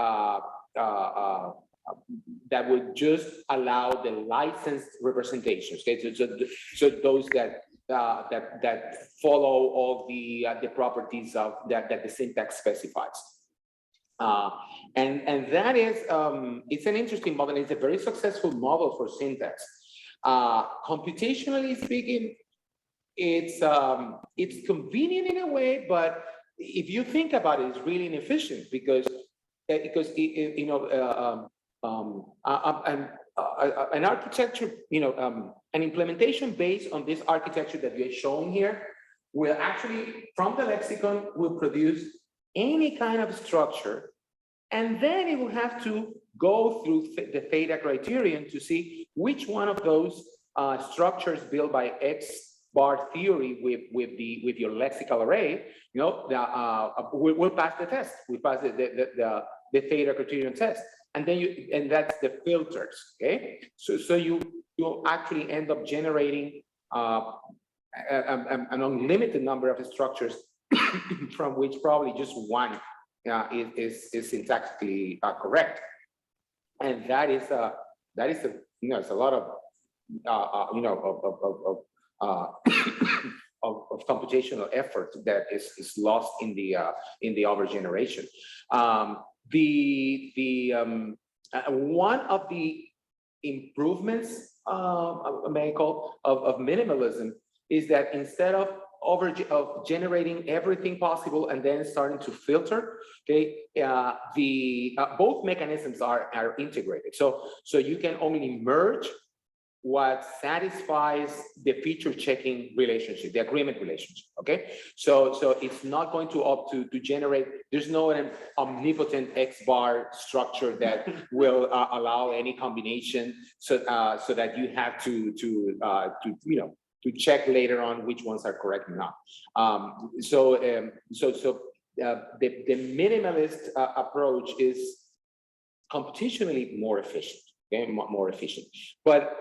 that would just allow the licensed representations. Okay, so those that follow all the properties of that the syntax specifies. And that is it's an interesting model. It's a very successful model for syntax. Computationally speaking, it's convenient in a way, but if you think about it, it's really inefficient because an architecture, an implementation based on this architecture that we are showing here will actually, from the lexicon, will produce any kind of structure, and then it will have to go through the Theta criterion to see which one of those structures built by X bar theory with your lexical array, will pass the test. We pass the Theta criterion test, and then that's the filters. Okay, so you actually end up generating an unlimited number of structures, from which probably just one is syntactically correct, and that is a it's a lot of of computational effort that is lost in the overgeneration. One of the improvements may call of minimalism is that instead of generating everything possible and then starting to filter, okay, both mechanisms are integrated. So you can only merge what satisfies the feature checking relationship, the agreement relationship. Okay, so it's not going to generate. There's no omnipotent X bar structure that will allow any combination, so that you have to check later on which ones are correct or not. The minimalist approach is computationally more efficient. Okay, more efficient, but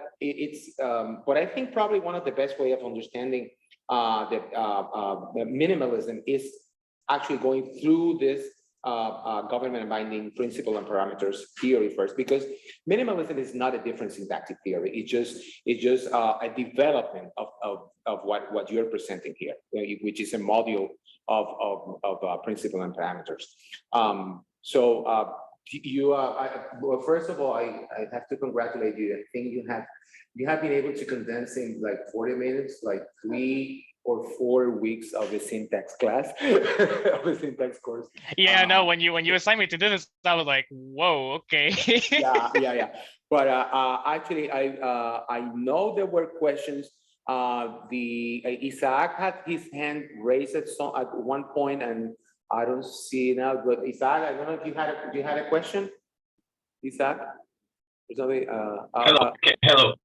but I think probably one of the best way of understanding the minimalism is actually going through this government and binding principle and parameters theory first, because minimalism is not a different syntactic theory. It's just a development of what you're presenting here, which is a module of principle and parameters. Well, first of all, I have to congratulate you. I think you have been able to condense in like 40 minutes, like 3 or 4 weeks of a syntax class, of a syntax course. Yeah, no, when you assigned me to do this, I was like, whoa, okay. yeah. But actually, I know there were questions. Isaac had his hand raised at one point, and I don't see it now. But Isaac, I don't know if you had a question, Isaac. Or something. Hello. Hello.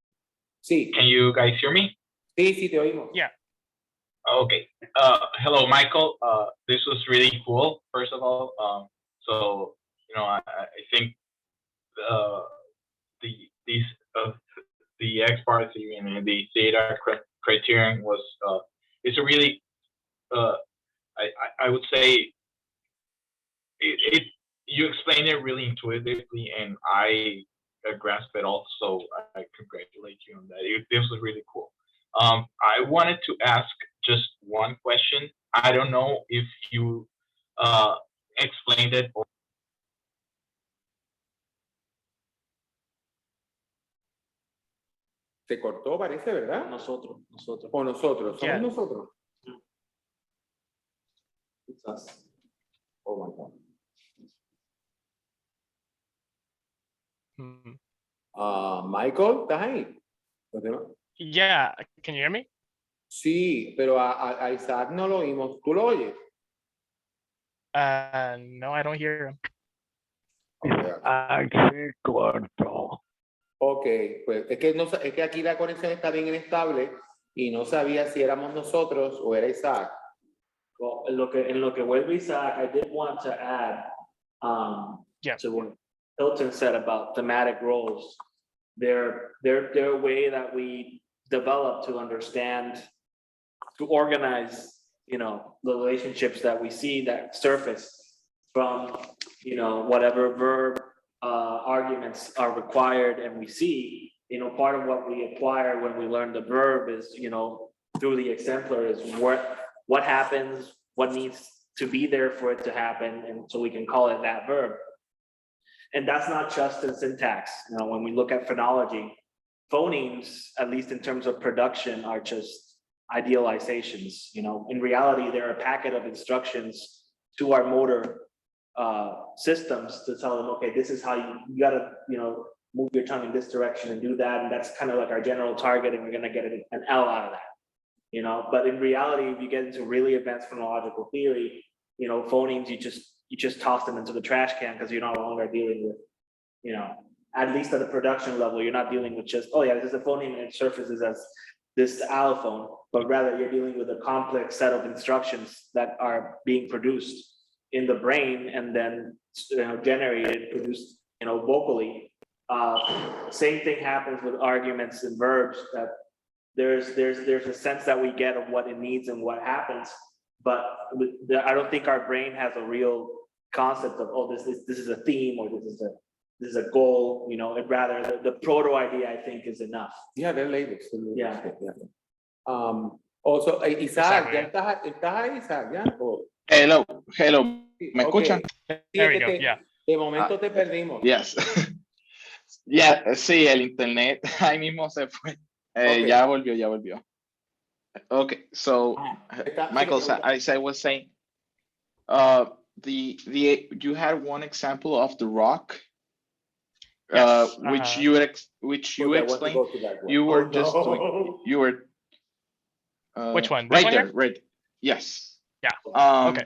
Sí. Can you guys hear me? Sí, te oímos. Yeah. Okay. Hello, Michael. This was really cool. First of all, so I think the X bar theory and the Theta criterion was it's a really I would say it you explained it really intuitively, and I grasp it all. So I congratulate you on that. This was really cool. I wanted to ask just one question. I don't know if you explained it. Se cortó, parece, ¿verdad? Nosotros. O nosotros. ¿Somos Yeah. nosotros? It's us. Oh my God. Hmm. Michael, ¿estás ahí? ¿Los demás? Yeah, can you hear me? Sí, pero a Isaac no lo oímos. ¿Tú lo oyes? No, I don't hear him. Se cortó. Ok, pues es que, no, es que aquí la conexión está bien inestable y no sabía si éramos nosotros o era Isaac. Well, en lo que vuelve Isaac, I did want to add Yeah. to what Hilton said about thematic roles. They're a way that we develop to understand, to organize, you know, the relationships that we see that surface from, you know, whatever verb arguments are required and we see, you know, part of what we acquire when we learn the verb is, you know, through the exemplar is what happens, what needs to be there for it to happen, and so we can call it that verb. And that's not just in syntax. You know, when we look at phonology, phonemes, at least in terms of production, are just idealizations. You know, in reality, they're a packet of instructions to our motor systems to tell them, okay, this is how you gotta, you know, move your tongue in this direction and do that, and that's kind of like our general target, and we're gonna get an L out of that. You know, but in reality, if you get into really advanced phonological theory, you know, phonemes, you just toss them into the trash can because you're no longer dealing with, you know, at least at the production level, you're not dealing with just, oh yeah, this is a phoneme and it surfaces as this allophone, but rather you're dealing with a complex set of instructions that are being produced in the brain and then, you know, generated, produced, you know, vocally. Same thing happens with arguments and verbs, that there's a sense that we get of what it needs and what happens, but I don't think our brain has a real concept of, oh, this is a theme, or this is a goal, you know. It rather the proto idea, I think, is enough. Yeah, they're labels. Yeah. Also, Isaac, Exactly. ¿ya estás ahí, Isaac? ¿Ya? O- Hello, sí, ¿me ok. escuchan? Sí, There es we que go. Yeah. de momento te perdimos. Yes. Ya, sí, el internet ahí mismo se fue. Okay. Ya volvió. Okay, so Michael, as I was saying, you had one example of the rock, Yes, which Okay, I want to explained. go to that one. You were Oh, just no. doing, you were. Which one? This Right one there, here? right. Yes. Yeah. Okay.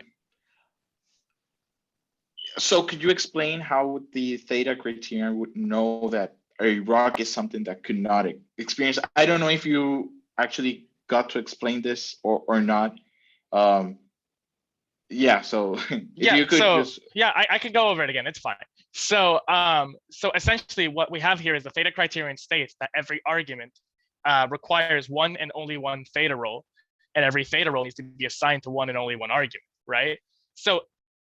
So could you explain how the theta criterion would know that a rock is something that could not experience? I don't know if you actually got to explain this or not. Yeah, so if Yeah, you could so just. yeah, I could go over it again. It's fine. So so essentially what we have here is the theta criterion states that every argument requires one and only one theta role, and every theta role needs to be assigned to one and only one argument, right? So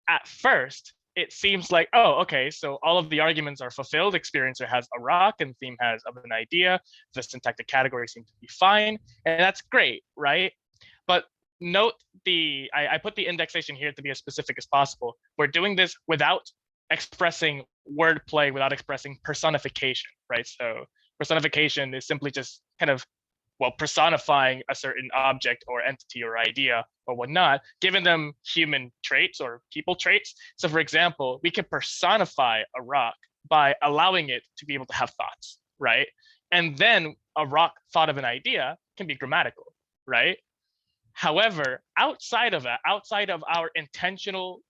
at first it seems like, oh, okay, so all of the arguments are fulfilled. Experiencer has a rock and theme has of an idea. The syntactic category seems to be fine, and that's great, right? But note I put the indexation here to be as specific as possible. We're doing this without expressing wordplay, without expressing personification, right? So personification is simply just kind of, well, personifying a certain object or entity or idea or whatnot, giving them human traits or people traits. So for example, we can personify a rock by allowing it to be able to have thoughts, right? And then a rock thought of an idea can be grammatical, right? However, outside of that, outside of our intentional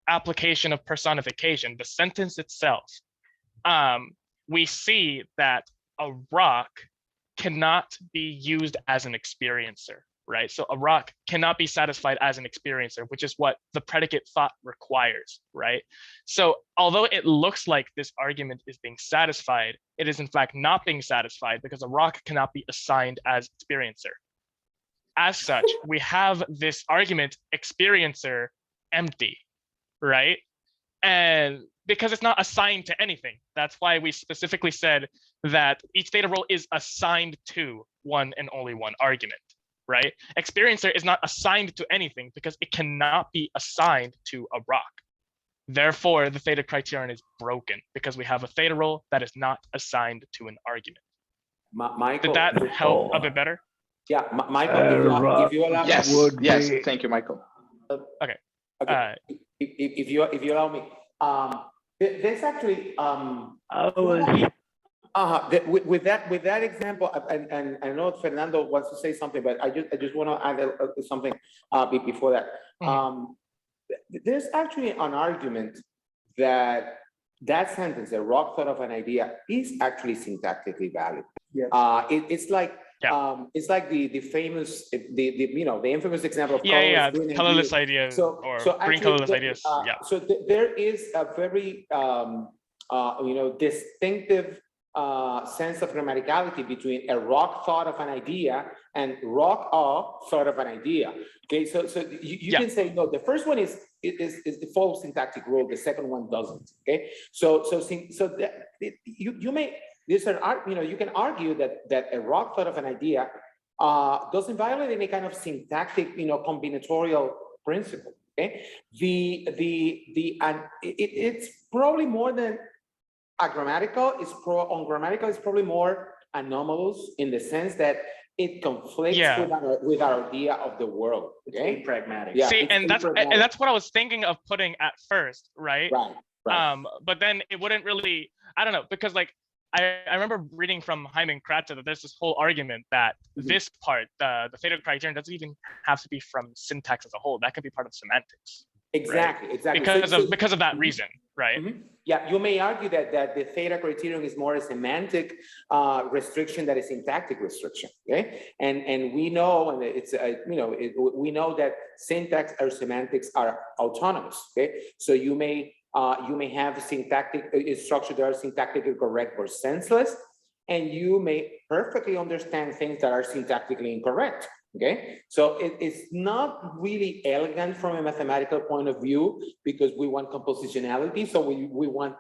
application of personification, the sentence itself, we see that a rock cannot be used as an experiencer, right? So a rock cannot be satisfied as an experiencer, which is what the predicate thought requires, right? So although it looks like this argument is being satisfied, it is in fact not being satisfied because a rock cannot be assigned as experiencer. As such, we have this argument experiencer empty, right? And because it's not assigned to anything, that's why we specifically said that each theta role is assigned to one and only one argument, right? Experiencer is not assigned to anything because it cannot be assigned to a rock. Therefore, the theta criterion is broken because we have a theta role that is not assigned to an argument. Michael, Did that help a bit better? yeah, Michael, if you allow me. Yes, would yes, be- thank you, Michael. Okay. If you allow me, there's actually I was with that example, and I know Fernando wants to say something, but I just want to add something before that. There's actually an argument that sentence, a rock thought of an idea, is actually syntactically valid. Yes. It's like the famous the infamous example of colorless ideas so green actually, colorless ideas. So there is a very distinctive sense of grammaticality between a rock thought of an idea and rock thought of an idea. Okay, so you can say no. The first one is the follows syntactic rule. The second one doesn't. Okay, so you may you can argue that a rock thought of an idea doesn't violate any kind of syntactic combinatorial principle. Okay, it's probably more than agrammatical. Ungrammatical is probably more anomalous in the sense that it conflicts with our idea of the world. Okay, It's pragmatic. Yeah, See, and pragmatic. that's what I was thinking of putting at first, right? Right. But then it wouldn't really, I don't know, because like I remember reading from Hyman Kratzer that there's this whole argument that this part, the theta criterion, doesn't even have to be from syntax as a whole. That could be part of semantics. Exactly. Because of that reason, right? Yeah, you may argue that the theta criterion is more a semantic restriction than a syntactic restriction. Okay, and we know, and it's we know that syntax or semantics are autonomous. Okay, so you may have syntactic structure that are syntactically correct or senseless, and you may perfectly understand things that are syntactically incorrect. Okay, so it's not really elegant from a mathematical point of view because we want compositionality. So we want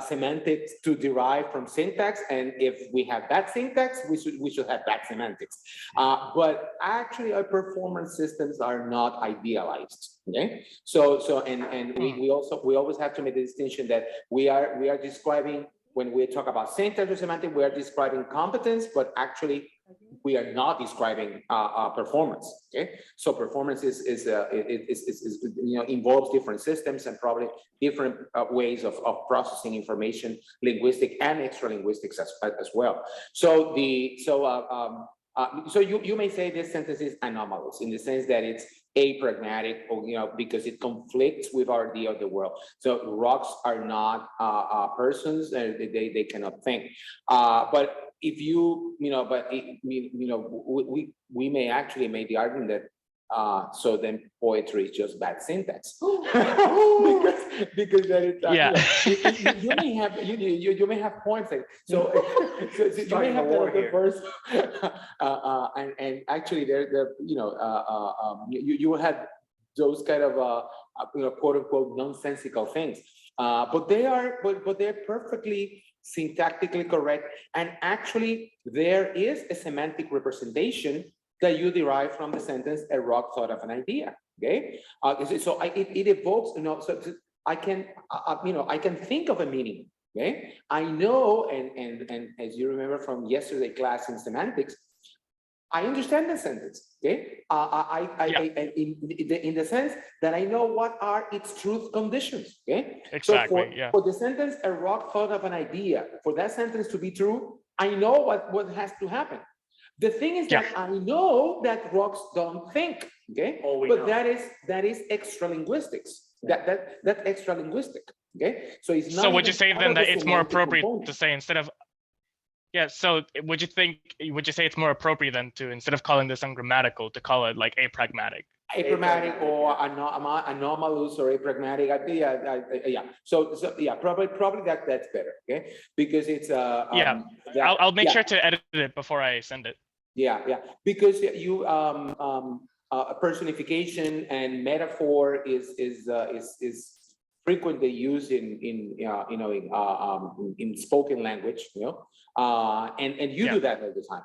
semantics to derive from syntax, and if we have bad syntax, we should have bad semantics. But actually, our performance systems are not idealized. Okay, and we always have to make the distinction that we are describing, when we talk about syntax or semantics, we are describing competence, but actually we are not describing performance. Okay, so performance is involves different systems and probably different ways of processing information, linguistic and extra linguistics as well. So you may say this sentence is anomalous in the sense that it's apragmatic, or because it conflicts with our idea of the world. So rocks are not persons, and they cannot think. But if we may actually make the argument that so then poetry is just bad syntax because that it's you may have points like so you may have the first and actually you had those kind of quote unquote nonsensical things, but they're perfectly syntactically correct, and actually there is a semantic representation that you derive from the sentence "a rock thought of an idea." Okay, so it evokes, so I can think of a meaning. Okay, I know, and as you remember from yesterday class in semantics, I understand the sentence. Okay, in the sense that I know what are its truth conditions. Okay, exactly. So for the sentence "a rock thought of an idea," for that sentence to be true, I know what has to happen. The thing is that I know that rocks don't think. Okay, but that is extra linguistics. That's extra linguistic. Okay, so it's not. So would you say then that it's more appropriate component to say instead of? Yeah, so would you say it's more appropriate then to, instead of calling this ungrammatical, to call it like apragmatic? Apragmatic or anomalous or apragmatic. Yeah. So yeah, probably that's better. Okay, because it's I'll make sure to edit it before I send it. Yeah, because you personification and metaphor is frequently used in spoken language, and you do that all the time.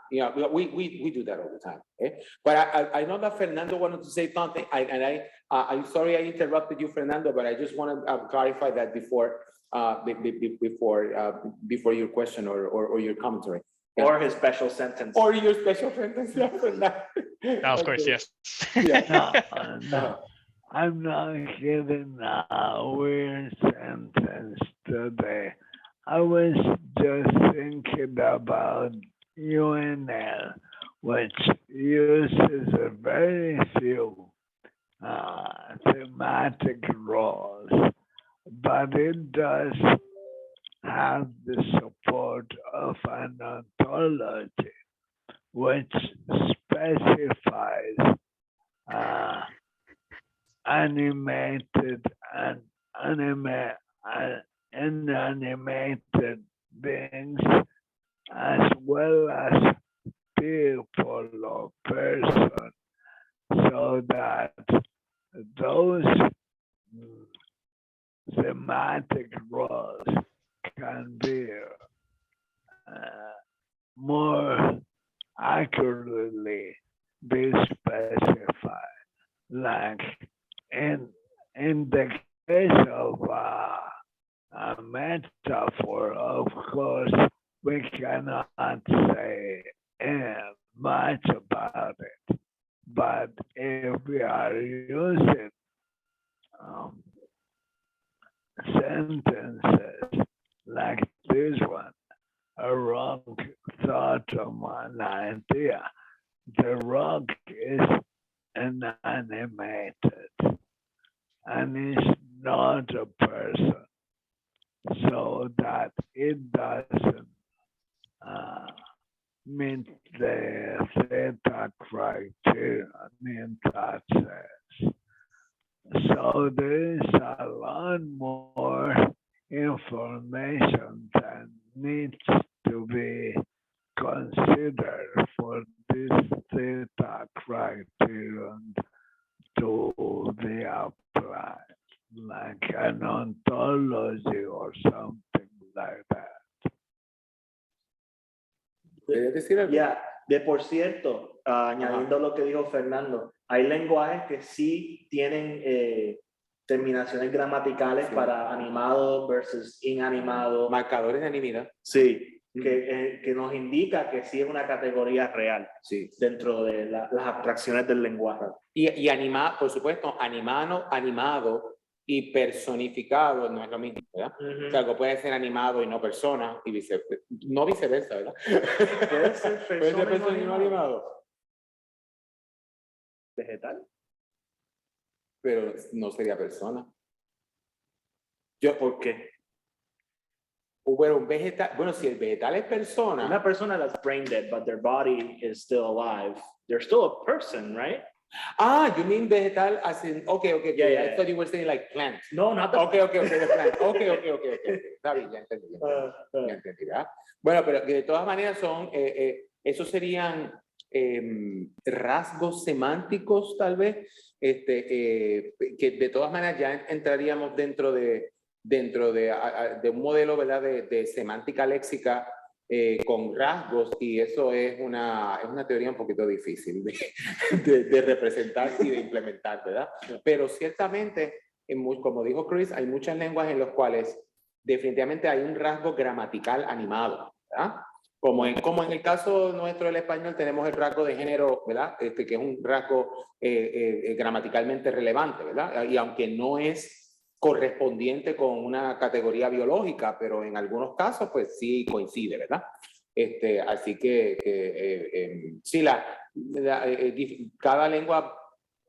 We do that all the time. Okay? But I know that Fernando wanted to say something, I'm sorry I interrupted you, Fernando, but I just want to clarify that before your question or your commentary. Yeah. Or his special sentence. Or your special sentence, yeah, Fernando. Of course, yes. No, I'm not giving a weird sentence today. I was just thinking about UNL, which uses a very few thematic roles, but it does have the support of an ontology, which specifies animated and inanimated beings, as well as people or person, so that those thematic roles can be more accurately be specified. Like in the case of a metaphor, of course, we cannot say much about it. But if we are using sentences like this one, a wrong thought or an idea, the rock is inanimated and is not a person, so that it doesn't meet the theta criterion in that sense. So there is a lot more information that needs to be considered for this theta criterion to be applied, like an ontology or something like that. ¿Querías decir algo? Ya, de por cierto, añadiendo lo que dijo Fernando, hay lenguajes que sí tienen terminaciones gramaticales para animado versus inanimado. Marcadores de animidad. Sí, que nos indica que sí es una categoría real, Sí. dentro de las abstracciones del lenguaje. Y animado, por supuesto, animado y personificado no es lo mismo, ¿verdad? O sea, algo puede ser animado y no persona, y no viceversa, ¿verdad? Puede ser persona y no animado. Vegetal. Pero no sería persona. ¿Por qué? Bueno, un vegetal, bueno, si el vegetal es persona. Una persona that's brain dead, but their body is still alive. They're still a person, right? Ah, you mean vegetal as in, okay. Yeah. I thought you were saying like plant. No, not the Okay, the plant. Okay. Está bien, ya entendí. Ya entendí, ¿verdad? Bueno, pero que de todas maneras son, esos serían rasgos semánticos, tal vez, que de todas maneras ya entraríamos dentro de un modelo, ¿verdad? de semántica léxica con rasgos, y eso es una teoría un poquito difícil de representar y de implementar, ¿verdad? Pero ciertamente, como dijo Chris, hay muchas lenguas en las cuales definitivamente hay un rasgo gramatical animado, ¿verdad? Como en el caso nuestro del español tenemos el rasgo de género, ¿verdad? Que es un rasgo gramaticalmente relevante, ¿verdad? Y aunque no es correspondiente con una categoría biológica, pero en algunos casos pues sí coincide, ¿verdad? Así que sí, cada lengua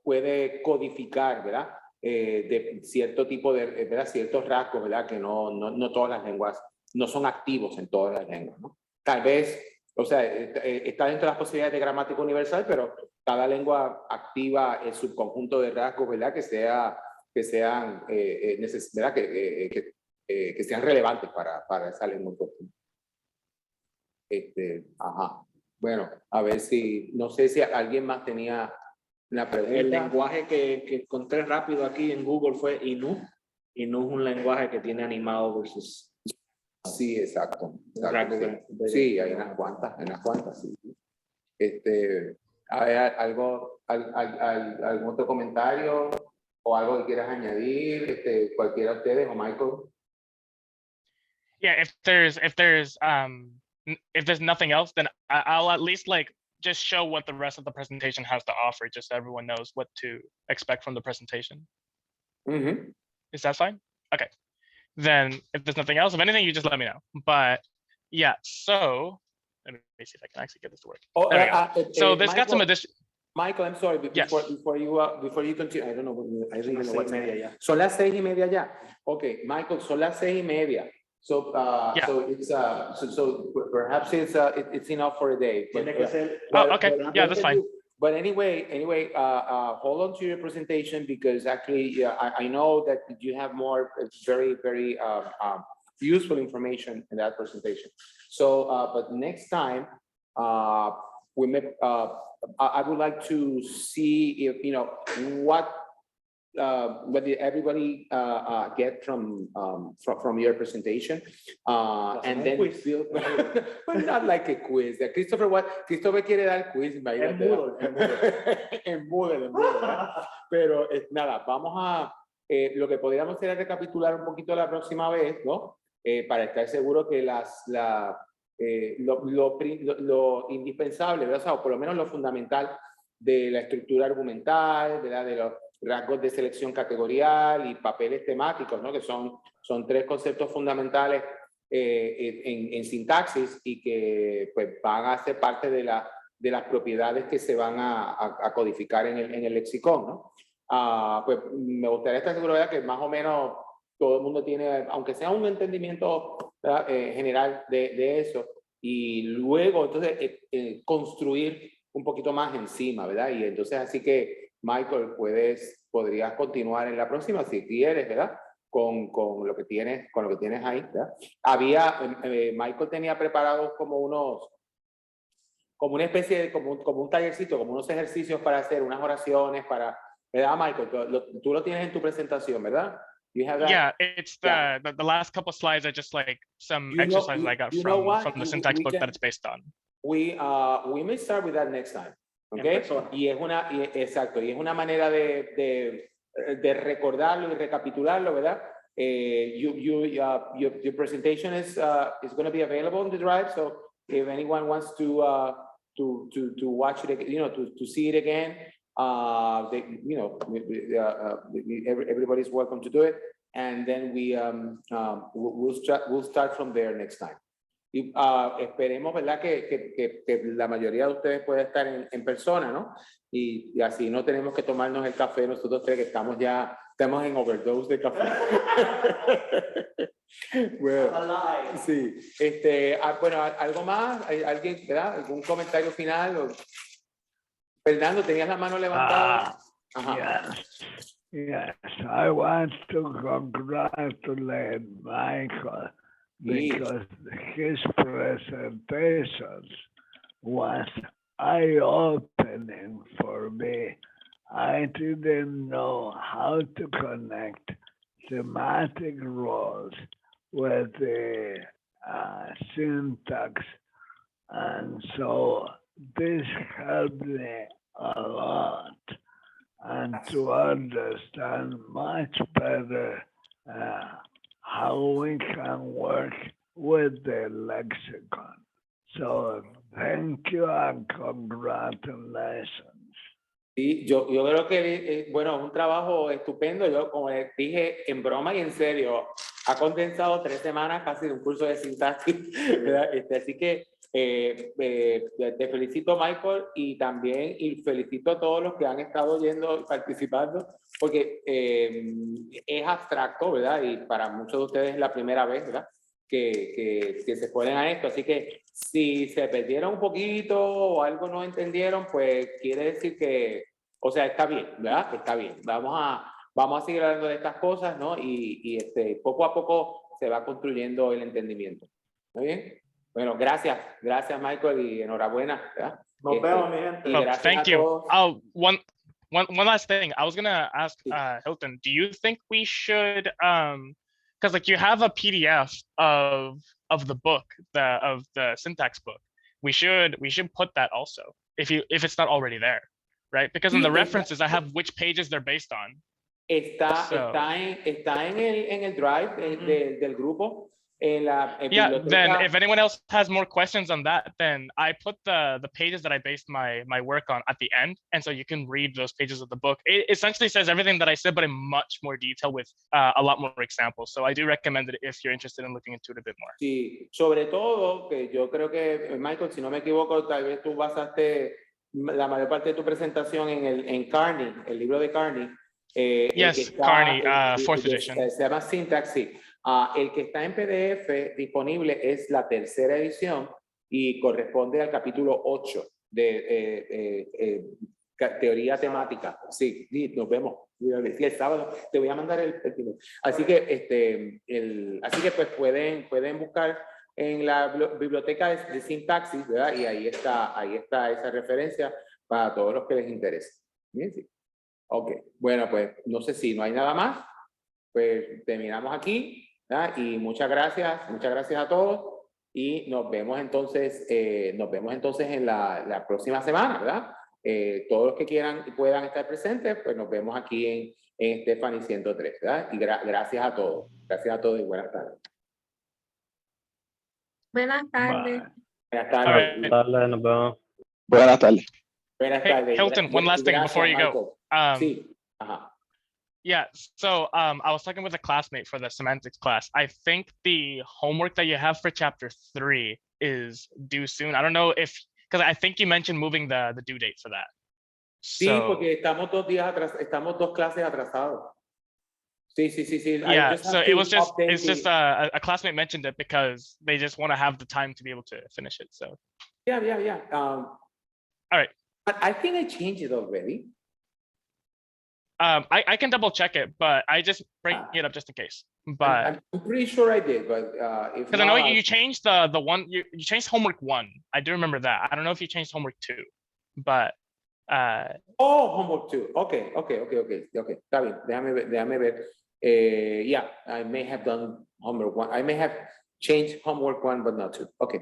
puede codificar, ¿verdad? De cierto tipo de, ¿verdad? Ciertos rasgos, ¿verdad? Que no todas las lenguas, no son activos en todas las lenguas, ¿no? Tal vez, o sea, está dentro de las posibilidades de gramática universal, pero cada lengua activa el subconjunto de rasgos, ¿verdad? Que sean ¿verdad? Que sean relevantes para esa lengua. Ajá. Bueno, a ver si, no sé si alguien más tenía una pregunta. El lenguaje que encontré rápido aquí en Google fue Inú. y no es un lenguaje que tiene animado versus Sí, exacto. un rasgo Sí, hay unas cuantas, sí. ¿Hay algún otro comentario o algo que quieras añadir? Cualquiera de ustedes o Michael. Yeah, if there's nothing else, then I'll at least like just show what the rest of the presentation has to offer, just so everyone knows what to expect from the presentation. Ujú. Is that fine? Okay. Then if there's nothing else, if anything, you just let me know. But yeah, so let me see if I can actually get this to work. Oh, There we go. So there's got some Michael, addition. Michael, I'm sorry, Yes. before you continue, I don't know, I don't know what's media ya. Son las 6:30 ya. Okay, Michael, son las 6:30. So, Yeah. so it's so perhaps it's enough for a day. Tiene que ser. Oh, okay. Yeah, that's fine. But anyway, hold on to your presentation because actually, yeah, I know that you have more very useful information in that presentation. So, but next time, we may. I would like to see if what did everybody get from your presentation, and then but not like a quiz. Christopher quiere dar quiz, imagínate. En mudo, ¿verdad? Pero nada, vamos a lo que podríamos hacer es recapitular un poquito la próxima vez, ¿no? Para estar seguro que lo indispensable, ¿verdad? O sea, o por lo menos lo fundamental de la estructura argumental, ¿verdad? De los rasgos de selección categorial y papeles temáticos, ¿no? Que son 3 conceptos fundamentales en sintaxis y que pues, van a ser parte de las propiedades que se van a codificar en el lexicón, ¿no? Pues me gustaría estar seguro, ¿verdad? Que más o menos todo el mundo tiene, aunque sea un entendimiento general de eso, y luego entonces construir un poquito más encima, ¿verdad? Y entonces así que Michael, podrías continuar en la próxima si quieres, ¿verdad? Con lo que tienes ahí, ¿verdad? Michael tenía preparados como una especie de, como un tallercito, como unos ejercicios para hacer, unas oraciones para, ¿verdad, Michael? Tú lo tienes en tu presentación, ¿verdad? You have that? Yeah, it's the last couple slides are just like some exercises I got from the syntax book that it's based on. We may start with that next time. Okay? Y es una manera de recordarlo y recapitularlo, ¿verdad? Your presentation is going to be available on the drive, so if anyone wants to watch it, to see it again, everybody's welcome to do it, and then we'll start from there next time. Y esperemos, ¿verdad? Que la mayoría de ustedes pueda estar en persona, ¿no? Y así no tenemos que tomarnos el café nosotros tres que estamos en overdose de café. Bueno, sí. Bueno, ¿algo más? ¿Alguien, verdad? ¿Algún comentario final? Fernando, ¿tenías la mano levantada? Yes, I want to congratulate Michael because his presentations was eye-opening for me. I didn't know how to connect thematic roles with the syntax, and so this helped me a lot and to understand much better how we can work with the lexicon. So thank you and congratulations. Sí, yo creo que, bueno, un trabajo estupendo. Yo, como les dije, en broma y en serio, ha condensado 3 semanas casi de un curso de sintaxis, ¿verdad? Así que te felicito, Michael, y también felicito a todos los que han estado oyendo y participando, porque es abstracto, ¿verdad? Y para muchos de ustedes es la primera vez, ¿verdad? Que se ponen a esto. Así que si se perdieron un poquito o algo no entendieron, pues quiere decir que, o sea, está bien, ¿verdad? Está bien. Vamos a seguir hablando de estas cosas, ¿no? Y poco a poco se va construyendo el entendimiento. ¿Está bien? Bueno, gracias Michael y enhorabuena, ¿verdad? Nos vemos, mi gente. Y gracias Thank a you. todos. Oh, one last thing. I was gonna ask Hilton, do you think we should because like you have a PDF of the book, of the syntax book. We should put that also if it's not already there, right? Because in Sí, the está- references I have which pages they're based on. So- Está en el drive del grupo. En la Yeah, then biblioteca. if anyone else has more questions on that, then I put the pages that I based my work on at the end, and so you can read those pages of the book. It essentially says everything that I said, but in much more detail with a lot more examples. So I do recommend it if you're interested in looking into it a bit more. Sí, sobre todo, que yo creo que, Michael, si no me equivoco, tal vez tú basaste la mayor parte de tu presentación en Carney, el libro de Carney. Yes, Carney, fourth edition. Se llama Syntax, sí. El que está en PDF disponible es la tercera edición y corresponde al capítulo 8 de teoría temática. Sí, nos vemos. El sábado te voy a mandar el título. Así que, así que pues pueden buscar en la biblioteca de sintaxis, ¿verdad? Y ahí está esa referencia para todos los que les interese. Bien, sí. Ok, bueno, pues no sé si no hay nada más, pues terminamos aquí, ¿verdad? Y muchas gracias a todos y nos vemos entonces en la próxima semana, ¿verdad? Todos los que quieran y puedan estar presentes, pues nos vemos aquí en Stephanie 103, ¿verdad? Y gracias a todos y buenas tardes. Buenas tardes. Buenas All tardes. right. Buenas tardes. Buenas Hey, tardes. Hilton, one last thing Gracias, before you go. Michael. Sí, ajá. Yeah, so I was talking with a classmate for the semantics class. I think the homework that you have for chapter 3 is due soon. I don't know if, because I think you mentioned moving the due date for that. Sí, So, porque estamos 2 días estamos 2 clases atrasados. Sí. I yeah, just have so to it was just, update it's just a classmate mentioned it because they just want to have the time to be able to finish it. So, Yeah. all right. But I think I changed it already. I can double check it, but I just bring it up just in case. But I'm pretty sure I did, but if because I know not, you changed the one you changed homework 1. I do remember that. I don't know if you changed homework 2, but homework 2. Okay. Está bien. Déjame ver. Yeah, I may have done homework 1. I may have changed homework 1, but not 2. Okay.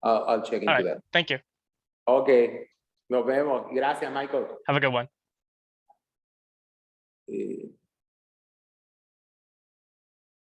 I'll check into all right. that. Thank you. Okay. Nos vemos. Gracias, Michael. Have a good one.